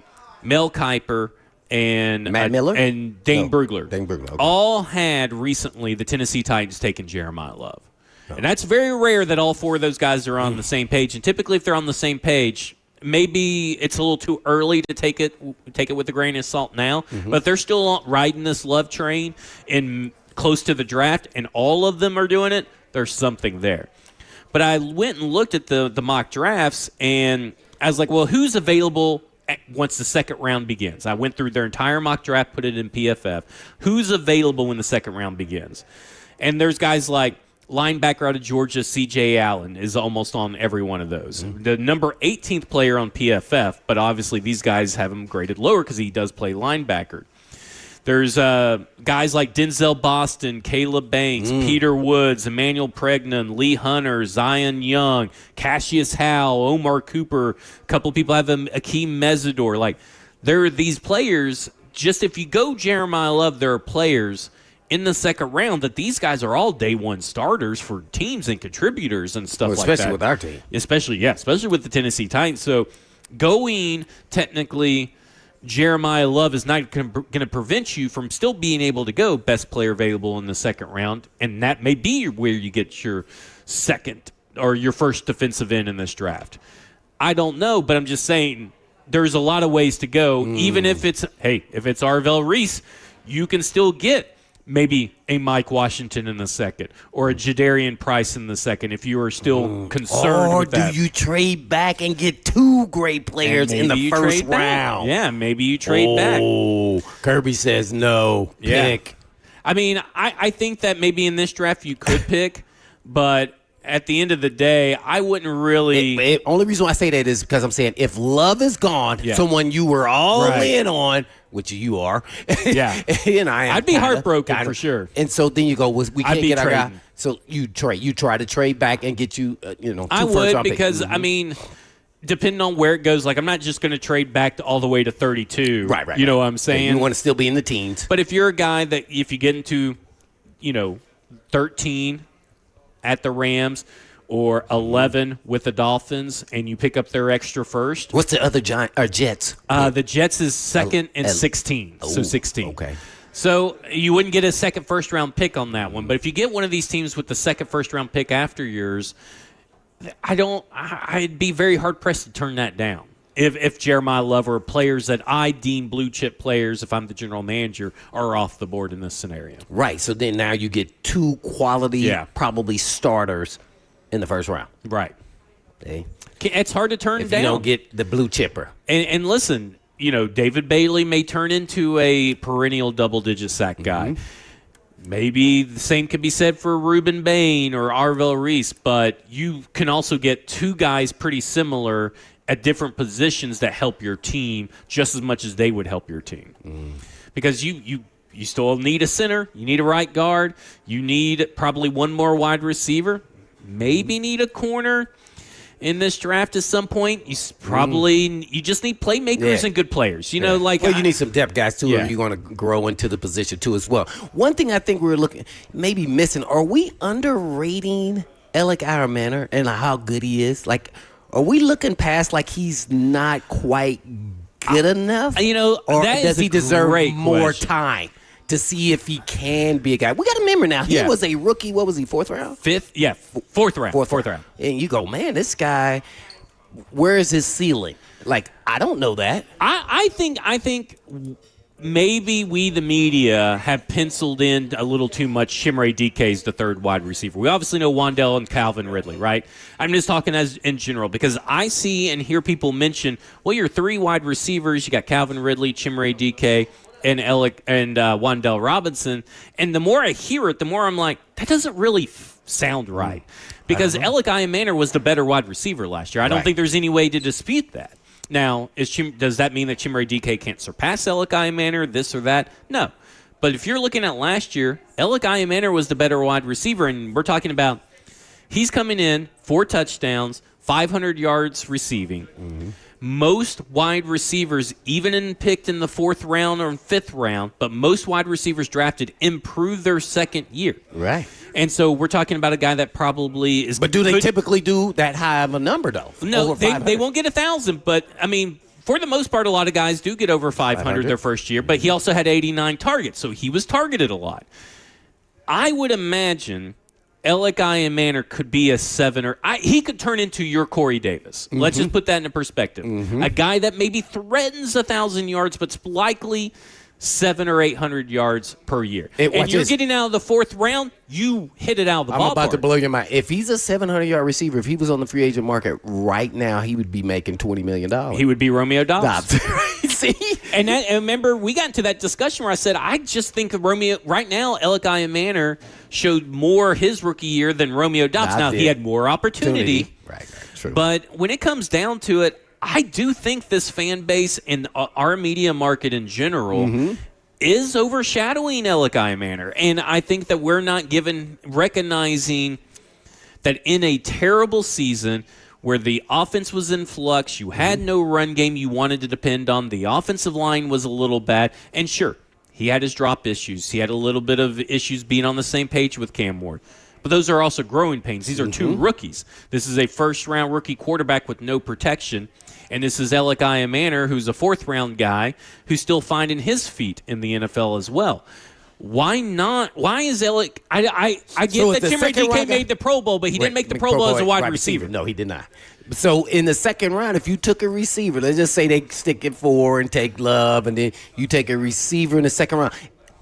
Mel Kiper, and Matt Miller? and Dane Brugler. Dane Brugler, okay. All had recently the Tennessee Titans taken Jeremiah Love. And that's very rare that all 4 of those guys are on the same page. And typically if they're on the same page, maybe it's a little too early to take it with a grain of salt now. But they're still riding this Love train and close to the draft, and all of them are doing it, there's something there. But I went and looked at the mock drafts, and I was like, well, who's available once the second round begins? I went through their entire mock draft, put it in PFF. Who's available when the second round begins? And there's guys like linebacker out of Georgia, C.J. Allen, is almost on every one of those. The number 18th player on PFF, but obviously these guys have him graded lower because he does play linebacker. There's guys like Denzel Boston, Caleb Banks, Peter Woods, Emmanuel Pregnan, Lee Hunter, Zion Young, Cassius Howell, Omar Cooper. A couple of people have Akeem Mesidor. Like, there are these players just if you go Jeremiah Love, there are players in the second round that these guys are all day one starters for teams and contributors and stuff like that. Especially with our team. Especially with the Tennessee Titans. So going technically, Jeremiah Love is not going to prevent you from still being able to go best player available in the second round, and that may be where you get your second or your first defensive end in this draft. I don't know, but I'm just saying there's a lot of ways to go. Even if it's Arvell Reese, you can still get maybe a Mike Washington in the second or a Jadarian Price in the second if you are still concerned with that. Or do you trade back and get two great players in the first round? Yeah, maybe you trade back. Oh, Kirby says no. Pick. I mean, I think that maybe in this draft you could pick, but at the end of the day, I wouldn't really. Only reason why I say that is because I'm saying if Love is gone, someone you were all in on, which you are, yeah, and I am, I'd be heartbroken for sure. And so then you go, we can't get our guy. trading. So you try to trade back and get you, I would because I mean, depending on where it goes, like I'm not just going to trade back all the way to 32. Right. You know what I'm saying? You want to still be in the teens. But if you're a guy that if you get into, 13 at the Rams or 11 with the Dolphins and you pick up their extra first. What's the other Jets? The Jets is second and 16. So 16. Okay. So you wouldn't get a second first-round pick on that one. But if you get one of these teams with the second first-round pick after yours, I'd be very hard-pressed to turn that down. If Jeremiah Love or players that I deem blue-chip players, if I'm the general manager, are off the board in this scenario. Right. So then now you get two quality, probably starters in the first round. Right. Okay. It's hard to turn if down. You don't get the blue chipper. And listen, David Bailey may turn into a perennial double-digit sack guy. Maybe the same could be said for Reuben Bain or Arvell Reese, but you can also get two guys pretty similar at different positions that help your team just as much as they would help your team. Because you still need a center, you need a right guard, you need probably one more wide receiver, maybe need a corner in this draft at some point. You just need playmakers and good players. You need some depth guys too if you're going to grow into the position too as well. One thing I think we're maybe missing, are we underrating Alec Ironmanner and how good he is? Like, are we looking past like he's not quite good enough? Or does he deserve more time to see if he can be a guy? We got to remember now, he was a rookie. What was he, fourth round? Fourth round. And you go, man, this guy, where is his ceiling? Like, I don't know that. I think maybe we, the media, have penciled in a little too much Chimere Dike as the third wide receiver. We obviously know Wan'Dale and Calvin Ridley, right? I'm just talking as in general because I see and hear people mention, well, your three wide receivers, you got Calvin Ridley, Chimere Dike, and Wan'Dale Robinson. And the more I hear it, the more I'm like, that doesn't really sound right. Because Alec Ironmanner was the better wide receiver last year. I don't think there's any way to dispute that. Now, does that mean that Chimere Dike can't surpass Alec Ironmanner, this or that? No. But if you're looking at last year, Alec Ironmanner was the better wide receiver, and we're talking about he's coming in 4 touchdowns, 500 yards receiving. Most wide receivers, even picked in the 4th round or 5th round, but most wide receivers drafted improve their second year. Right. And so we're talking about a guy that probably is. But do they typically do that high of a number, though? No, they won't get 1,000. But, I mean, for the most part, a lot of guys do get over 500 their first year. But he also had 89 targets, so he was targeted a lot. I would imagine Alec Ironmanner could be a 7 he could turn into your Corey Davis. Let's just put that into perspective. A guy that maybe threatens 1,000 yards, but's likely 700 or 800 yards per year. And you're getting out of the 4th round, you hit it out of the ballpark. I'm about to blow your mind. If he's a 700-yard receiver, if he was on the free agent market right now, he would be making $20 million. He would be Romeo Dobbs. See? And remember, we got into that discussion where I said, I just think of Romeo, right now, Alec Ironmanner showed more his rookie year than Romeo Dobbs. Now, he had more opportunity. Right, true. But when it comes down to it, I do think this fan base and our media market in general is overshadowing Alec Ironmanner. And I think that we're not recognizing that in a terrible season where the offense was in flux. You had no run game you wanted to depend on. The offensive line was a little bad. And sure, he had his drop issues. He had a little bit of issues being on the same page with Cam Ward. But those are also growing pains. These are two rookies. This is a first-round rookie quarterback with no protection. And this is Alec Manor, who's a fourth-round guy who's still finding his feet in the NFL as well. Why not? Why is Alec? I get So that if the Jimmy second DK round made the Pro Bowl, but he didn't make the Pro Bowl as a wide receiver. No, he did not. So in the second round, if you took a receiver, let's just say they stick at 4 and take Love, and then you take a receiver in the second round,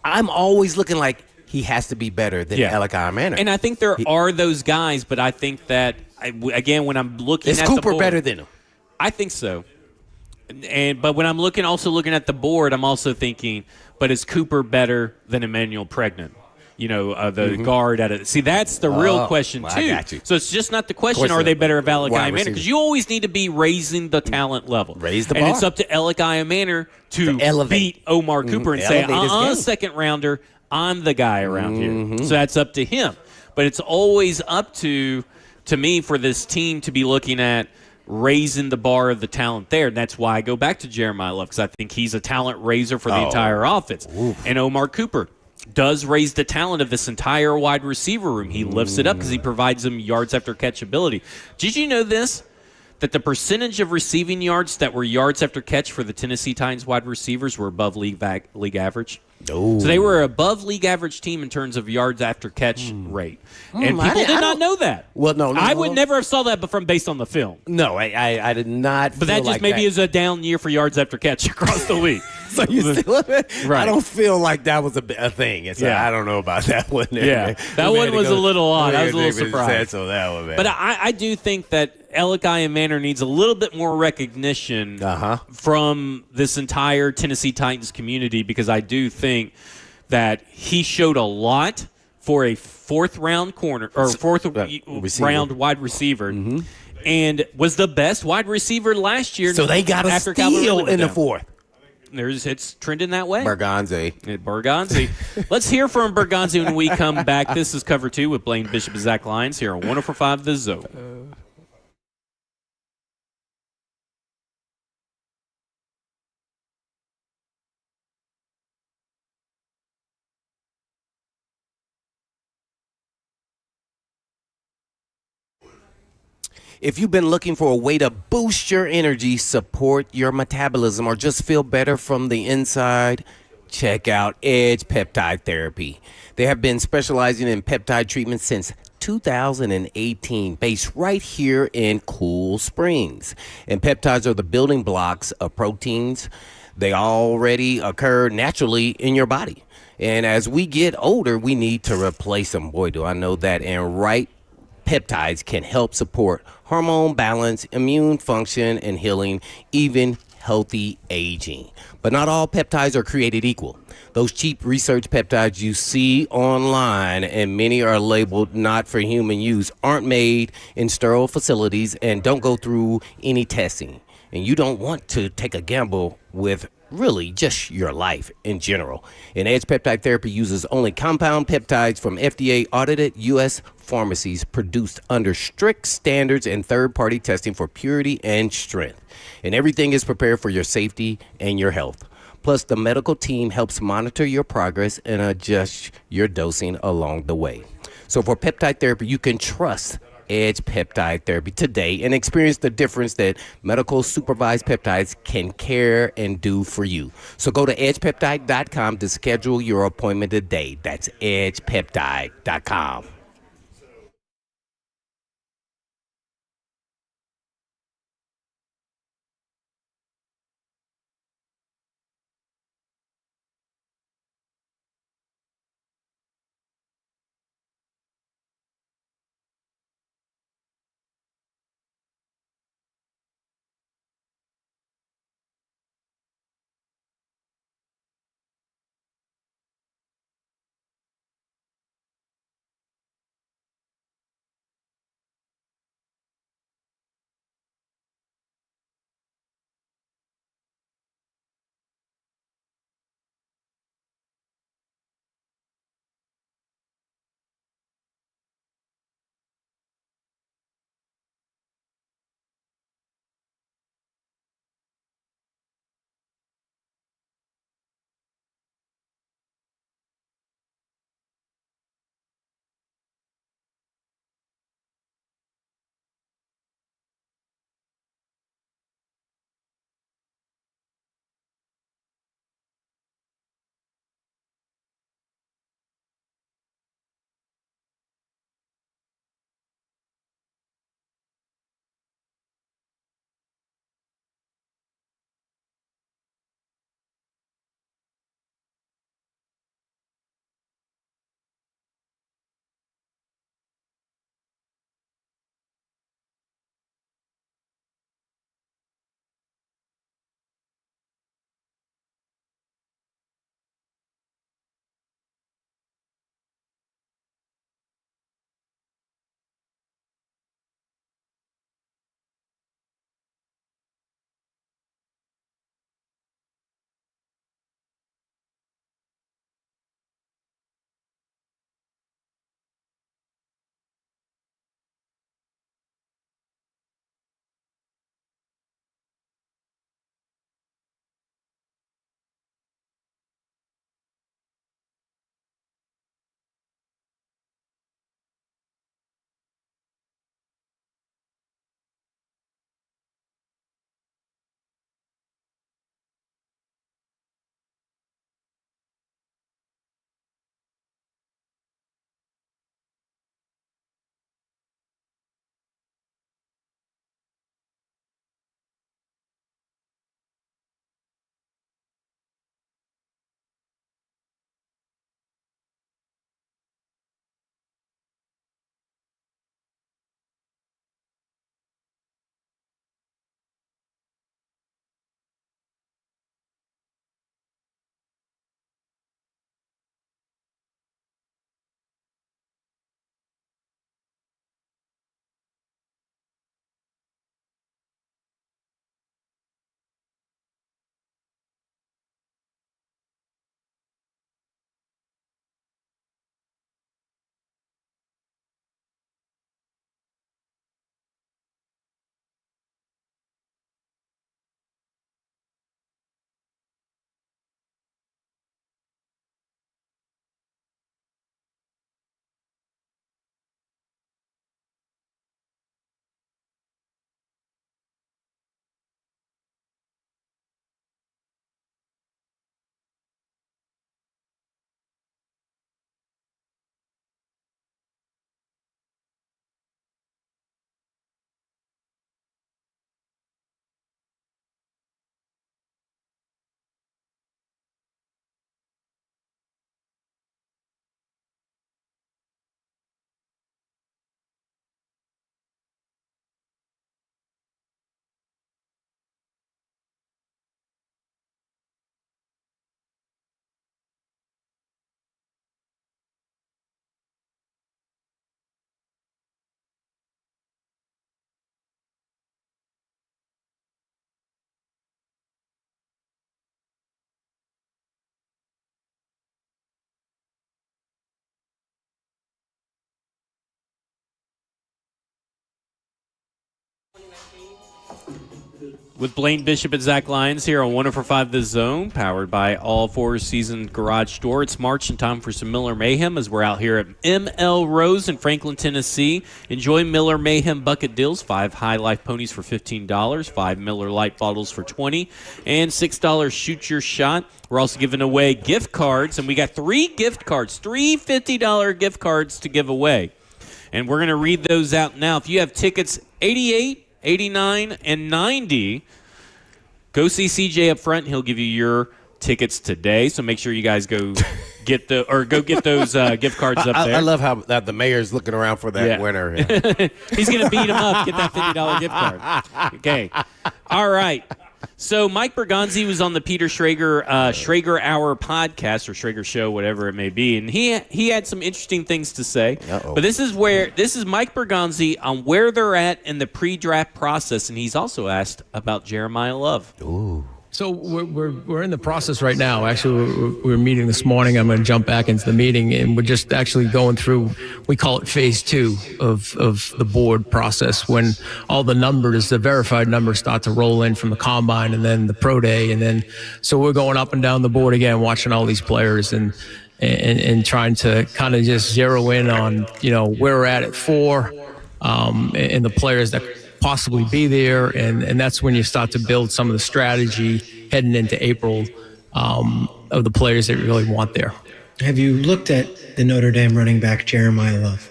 I'm always looking like he has to be better than Alec Manor. And I think there are those guys, but I think that, again, when I'm looking Is at Cooper the board, better than him? I think so. But when I'm looking at the board, I'm also thinking, but is Cooper better than Emmanuel Pregnant? The guard at it. See, that's the real question, too. I got you. So it's just not the question, are they better of Alec wide Manor? receiver. Because you always need to be raising the talent level. Raise the And bar. it's up to Alec Manor to elevate. beat Omar Cooper and say, Elevate his game. second rounder, I'm the guy around here. So that's up to him. But it's always up to me, for this team to be looking at raising the bar of the talent there. And that's why I go back to Jeremiah Love, because I think he's a talent raiser for the entire offense. And Omar Cooper does raise the talent of this entire wide receiver room. He lifts it up because he provides them yards after catch ability. Did you know this? That the percentage of receiving yards that were yards after catch for the Tennessee Titans wide receivers were above league average? Oh. So they were above league average team in terms of yards after catch rate. And I people did not don't- know that. Well, no, I would never have saw that based on the film. No, I did not. But that just maybe is a down year for yards after catch across the league. So you still, Right. I don't feel like that was a thing. Yeah. I don't know about that one. Yeah. That one was a little odd. I was a little surprised. So that one, man. But I do think that Alec Manor needs a little bit more recognition from this entire Tennessee Titans community, because I do think that he showed a lot for a fourth-round round wide receiver, and was the best wide receiver last year. So they got a after Calvin steal Ridley went in the down. fourth. It's trending that way. Berganze. Let's hear from Berganze when we come back. This is Cover 2 with Blaine Bishop and Zach Lyons here on 104.5 The Zone. If you've been looking for a way to boost your energy, support your metabolism, or just feel better from the inside, check out Edge Peptide Therapy. They have been specializing in peptide treatment since 2018, based right here in Cool Springs. And peptides are the building blocks of proteins. They already occur naturally in your body. And as we get older, we need to replace them. Boy, do I know that. And right peptides can help support hormone balance, immune function, and healing, even healthy aging. But not all peptides are created equal. Those cheap research peptides you see online, and many are labeled not for human use, aren't made in sterile facilities and don't go through any testing. And you don't want to take a gamble with really just your life in general. And Edge Peptide Therapy uses only compound peptides from FDA audited U.S. pharmacies, produced under strict standards and third-party testing for purity and strength. And everything is prepared for your safety and your health. Plus, the medical team helps monitor your progress and adjust your dosing along the way. So for peptide therapy, you can trust Edge Peptide Therapy today and experience the difference that medical supervised peptides can care and do for you. So go to edgepeptide.com to schedule your appointment today. That's edgepeptide.com. With Blaine Bishop and Zach Lyons here on 104.5 The Zone, powered by All Four Seasons Garage Door. It's March and time for some Miller Mayhem as we're out here at ML Rose in Franklin, Tennessee. Enjoy Miller Mayhem bucket deals, 5 High Life ponies for $15, 5 Miller Lite bottles for $20, and $6 Shoot Your Shot. We're also giving away gift cards, and we got 3 gift cards, 3 $50 gift cards to give away. And we're going to read those out now. If you have tickets 88, 89, and 90, go see CJ up front. He'll give you your tickets today. So make sure you guys go get those gift cards up there. I love how the mayor's looking around for that winner. He's going to beat him up, get that $50 gift card. Okay. All right. So Mike Bergonzi was on the Peter Schrager Hour podcast or Schrager Show, whatever it may be, and he had some interesting things to say. Uh-oh. But this is Mike Bergonzi on where they're at in the pre-draft process, and he's also asked about Jeremiah Love. Ooh. So we're in the process right now. Actually, we were meeting this morning. I'm going to jump back into the meeting, and we're just actually going through, we call it phase 2 of the board process, when all the numbers, the verified numbers, start to roll in from the combine and then the pro day, and then so we're going up and down the board again, watching all these players and trying to kind of just zero in on where we're at 4, and the players that possibly be there, and that's when you start to build some of the strategy heading into April of the players that you really want there. Have you looked at the Notre Dame running back Jeremiah Love?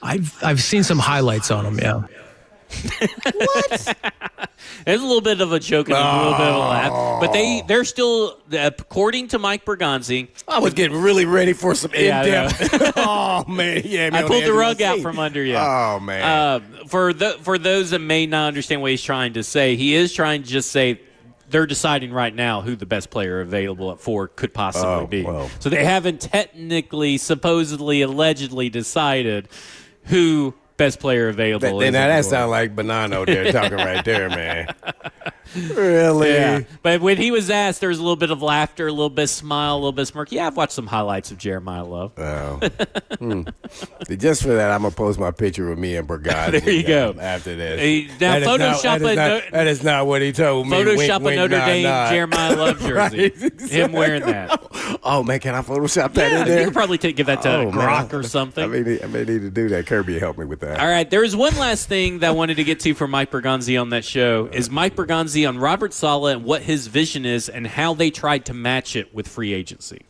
I've seen some highlights on him, yeah. What? There's a little bit of a joke and a little bit of a laugh, but they're still, according to Mike Bergonzi. I was getting really ready for some in-depth. Oh man, yeah. I pulled the rug out from under you. Oh man. For those that may not understand what he's trying to say, he is trying to just say they're deciding right now who the best player available at 4 could possibly be. Well. So they haven't technically, supposedly, allegedly decided who best player available. Now that sounds like Bonanno there talking right there, man. Really? Yeah. But when he was asked, there was a little bit of laughter, a little bit of smile, a little bit of smirk. Yeah, I've watched some highlights of Jeremiah Love. Oh. Just for that, I'm going to post my picture with me and Bergonzi. There you go. After this. Now, That is not what he told me. Photoshop a Notre Dame Jeremiah Love jersey. Right, exactly. Him wearing that. Oh, man, can I Photoshop that in there? You could probably give that to Grok or something. I may need to do that. Kirby help me with that. All right, there is one last thing that I wanted to get to for Mike Bergonzi on that show, is Mike Bergonzi on Robert Saleh and what his vision is and how they tried to match it with free agency.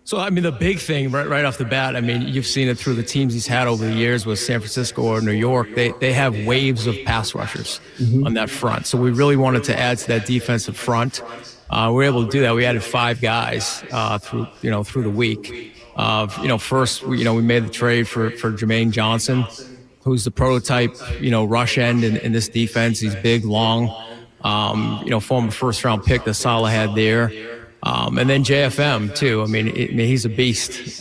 So, I mean, the big thing right off the bat, I mean, you've seen it through the teams he's had over the years with San Francisco or New York. They have waves of pass rushers on that front. So we really wanted to add to that defensive front. We were able to do that. We added 5 guys through the week. First, we made the trade for Jermaine Johnson, who's the prototype, rush end in this defense. He's big, long, former first-round pick that Saleh had there. And then JFM, too. I mean, he's a beast. He's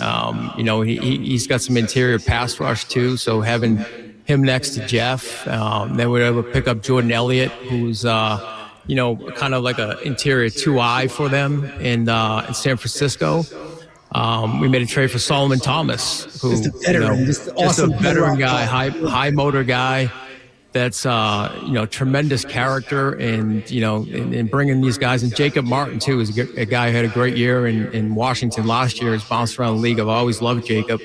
got some interior pass rush, too, so having him next to Jeff. Then we were able to pick up Jordan Elliott, who's, kind of like an interior 2-eye for them in San Francisco. We made a trade for Solomon Thomas, who just a veteran, just a veteran guy, high motor guy. That's tremendous character, and bringing these guys. And Jacob Martin too is a guy who had a great year in Washington last year. He's bounced around the league. I've always loved Jacob.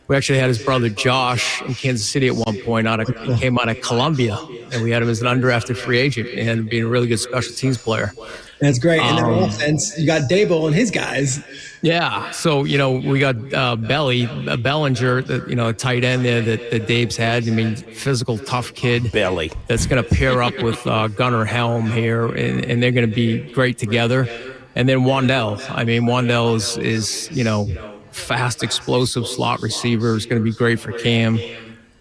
We actually had his brother Josh in Kansas City at one point. He came out of Columbia, and we had him as an undrafted free agent and being a really good special teams player. That's great. And then offense, you got Dabo and his guys. Yeah. So, we got Bellinger, a tight end there that Dave's had. I mean, physical, tough kid. Belly. That's going to pair up with Gunnar Helm here, and they're going to be great together. And then Wandell. I mean, Wandell is fast, explosive slot receiver. Is going to be great for Cam.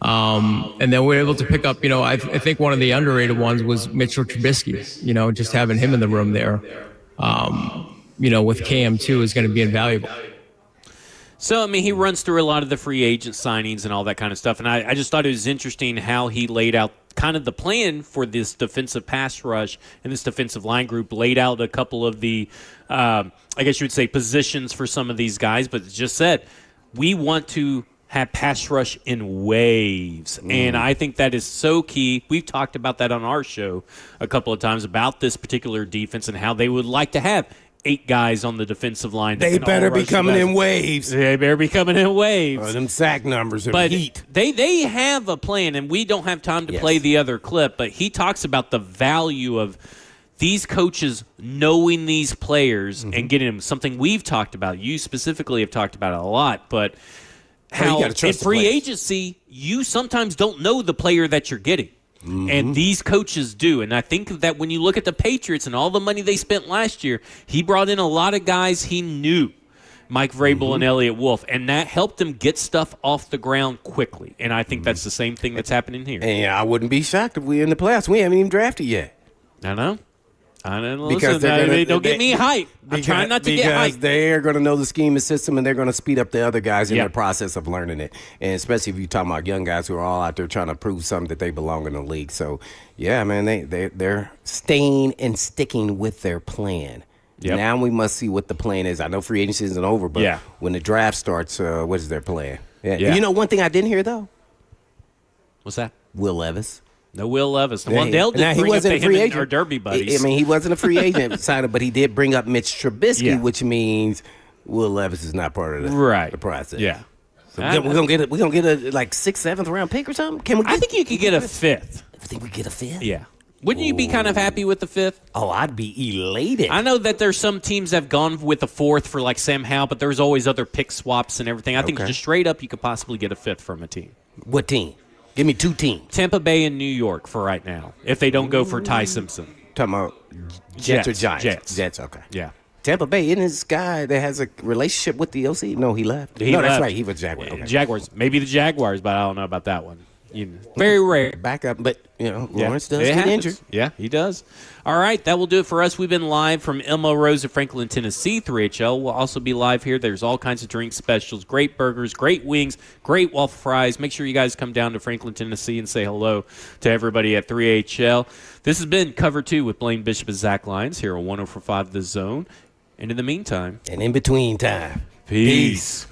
And then we're able to pick up, I think one of the underrated ones was Mitchell Trubisky, just having him in the room there, with Cam too is going to be invaluable. So, I mean, he runs through a lot of the free agent signings and all that kind of stuff. And I just thought it was interesting how he laid out kind of the plan for this defensive pass rush and this defensive line group, laid out a couple of the, I guess you would say, positions for some of these guys, but just said, we want to have pass rush in waves. And I think that is so key. We've talked about that on our show a couple of times about this particular defense and how they would like to have 8 guys on the defensive line. They better be coming in waves. They better be coming in waves. Them sack numbers are But heat. they have a plan, and we don't have time to play the other clip, but he talks about the value of these coaches knowing these players and getting them. Something we've talked about. You specifically have talked about it a lot, but how in free agency, you sometimes don't know the player that you're getting. And these coaches do. And I think that when you look at the Patriots and all the money they spent last year, he brought in a lot of guys he knew, Mike Vrabel and Elliott Wolf, and that helped them get stuff off the ground quickly. And I think that's the same thing that's happening here. And I wouldn't be shocked if we're in the playoffs. We haven't even drafted yet. I know. Because Don't get me hype. I'm trying not to get hype. Because they're going to know the scheme and system, and they're going to speed up the other guys in their process of learning it. And especially if you're talking about young guys who are all out there trying to prove something that they belong in the league. So, yeah, man, they're staying and sticking with their plan. Yep. Now we must see what the plan is. I know free agency isn't over, but when the draft starts, what is their plan? Yeah. You know, one thing I didn't hear, though? What's that? Will Levis. No Will Levis. Well, Dale did bring up him and our Derby buddies. I mean, he wasn't a free agent signer, but he did bring up Mitch Trubisky, which means Will Levis is not part of the process. Yeah. So we're gonna get a like 6th, 7th round pick or something. Can we? I think you could get a 5th. I think we get a 5th. Yeah. Wouldn't you be kind of happy with the 5th? Oh, I'd be elated. I know that there's some teams that have gone with the 4th for like Sam Howell, but there's always other pick swaps and everything. I think just straight up you could possibly get a 5th from a team. What team? Give me 2 teams. Tampa Bay and New York for right now, if they don't go for Ty Simpson. Talking about Jets or Giants? Jets, okay. Yeah. Tampa Bay, isn't this guy that has a relationship with the OC? No, he left. That's right. He was Jaguars. Okay. Jaguars. Maybe the Jaguars, but I don't know about that one. Very rare. Back up, but, Lawrence does get injured. Yeah, he does. All right, that will do it for us. We've been live from Elmo Rose of Franklin, Tennessee, 3HL. We'll also be live here. There's all kinds of drink specials, great burgers, great wings, great waffle fries. Make sure you guys come down to Franklin, Tennessee and say hello to everybody at 3HL. This has been Cover 2 with Blaine Bishop and Zach Lyons here on 104.5 The Zone. And in the meantime. And in between time. Peace.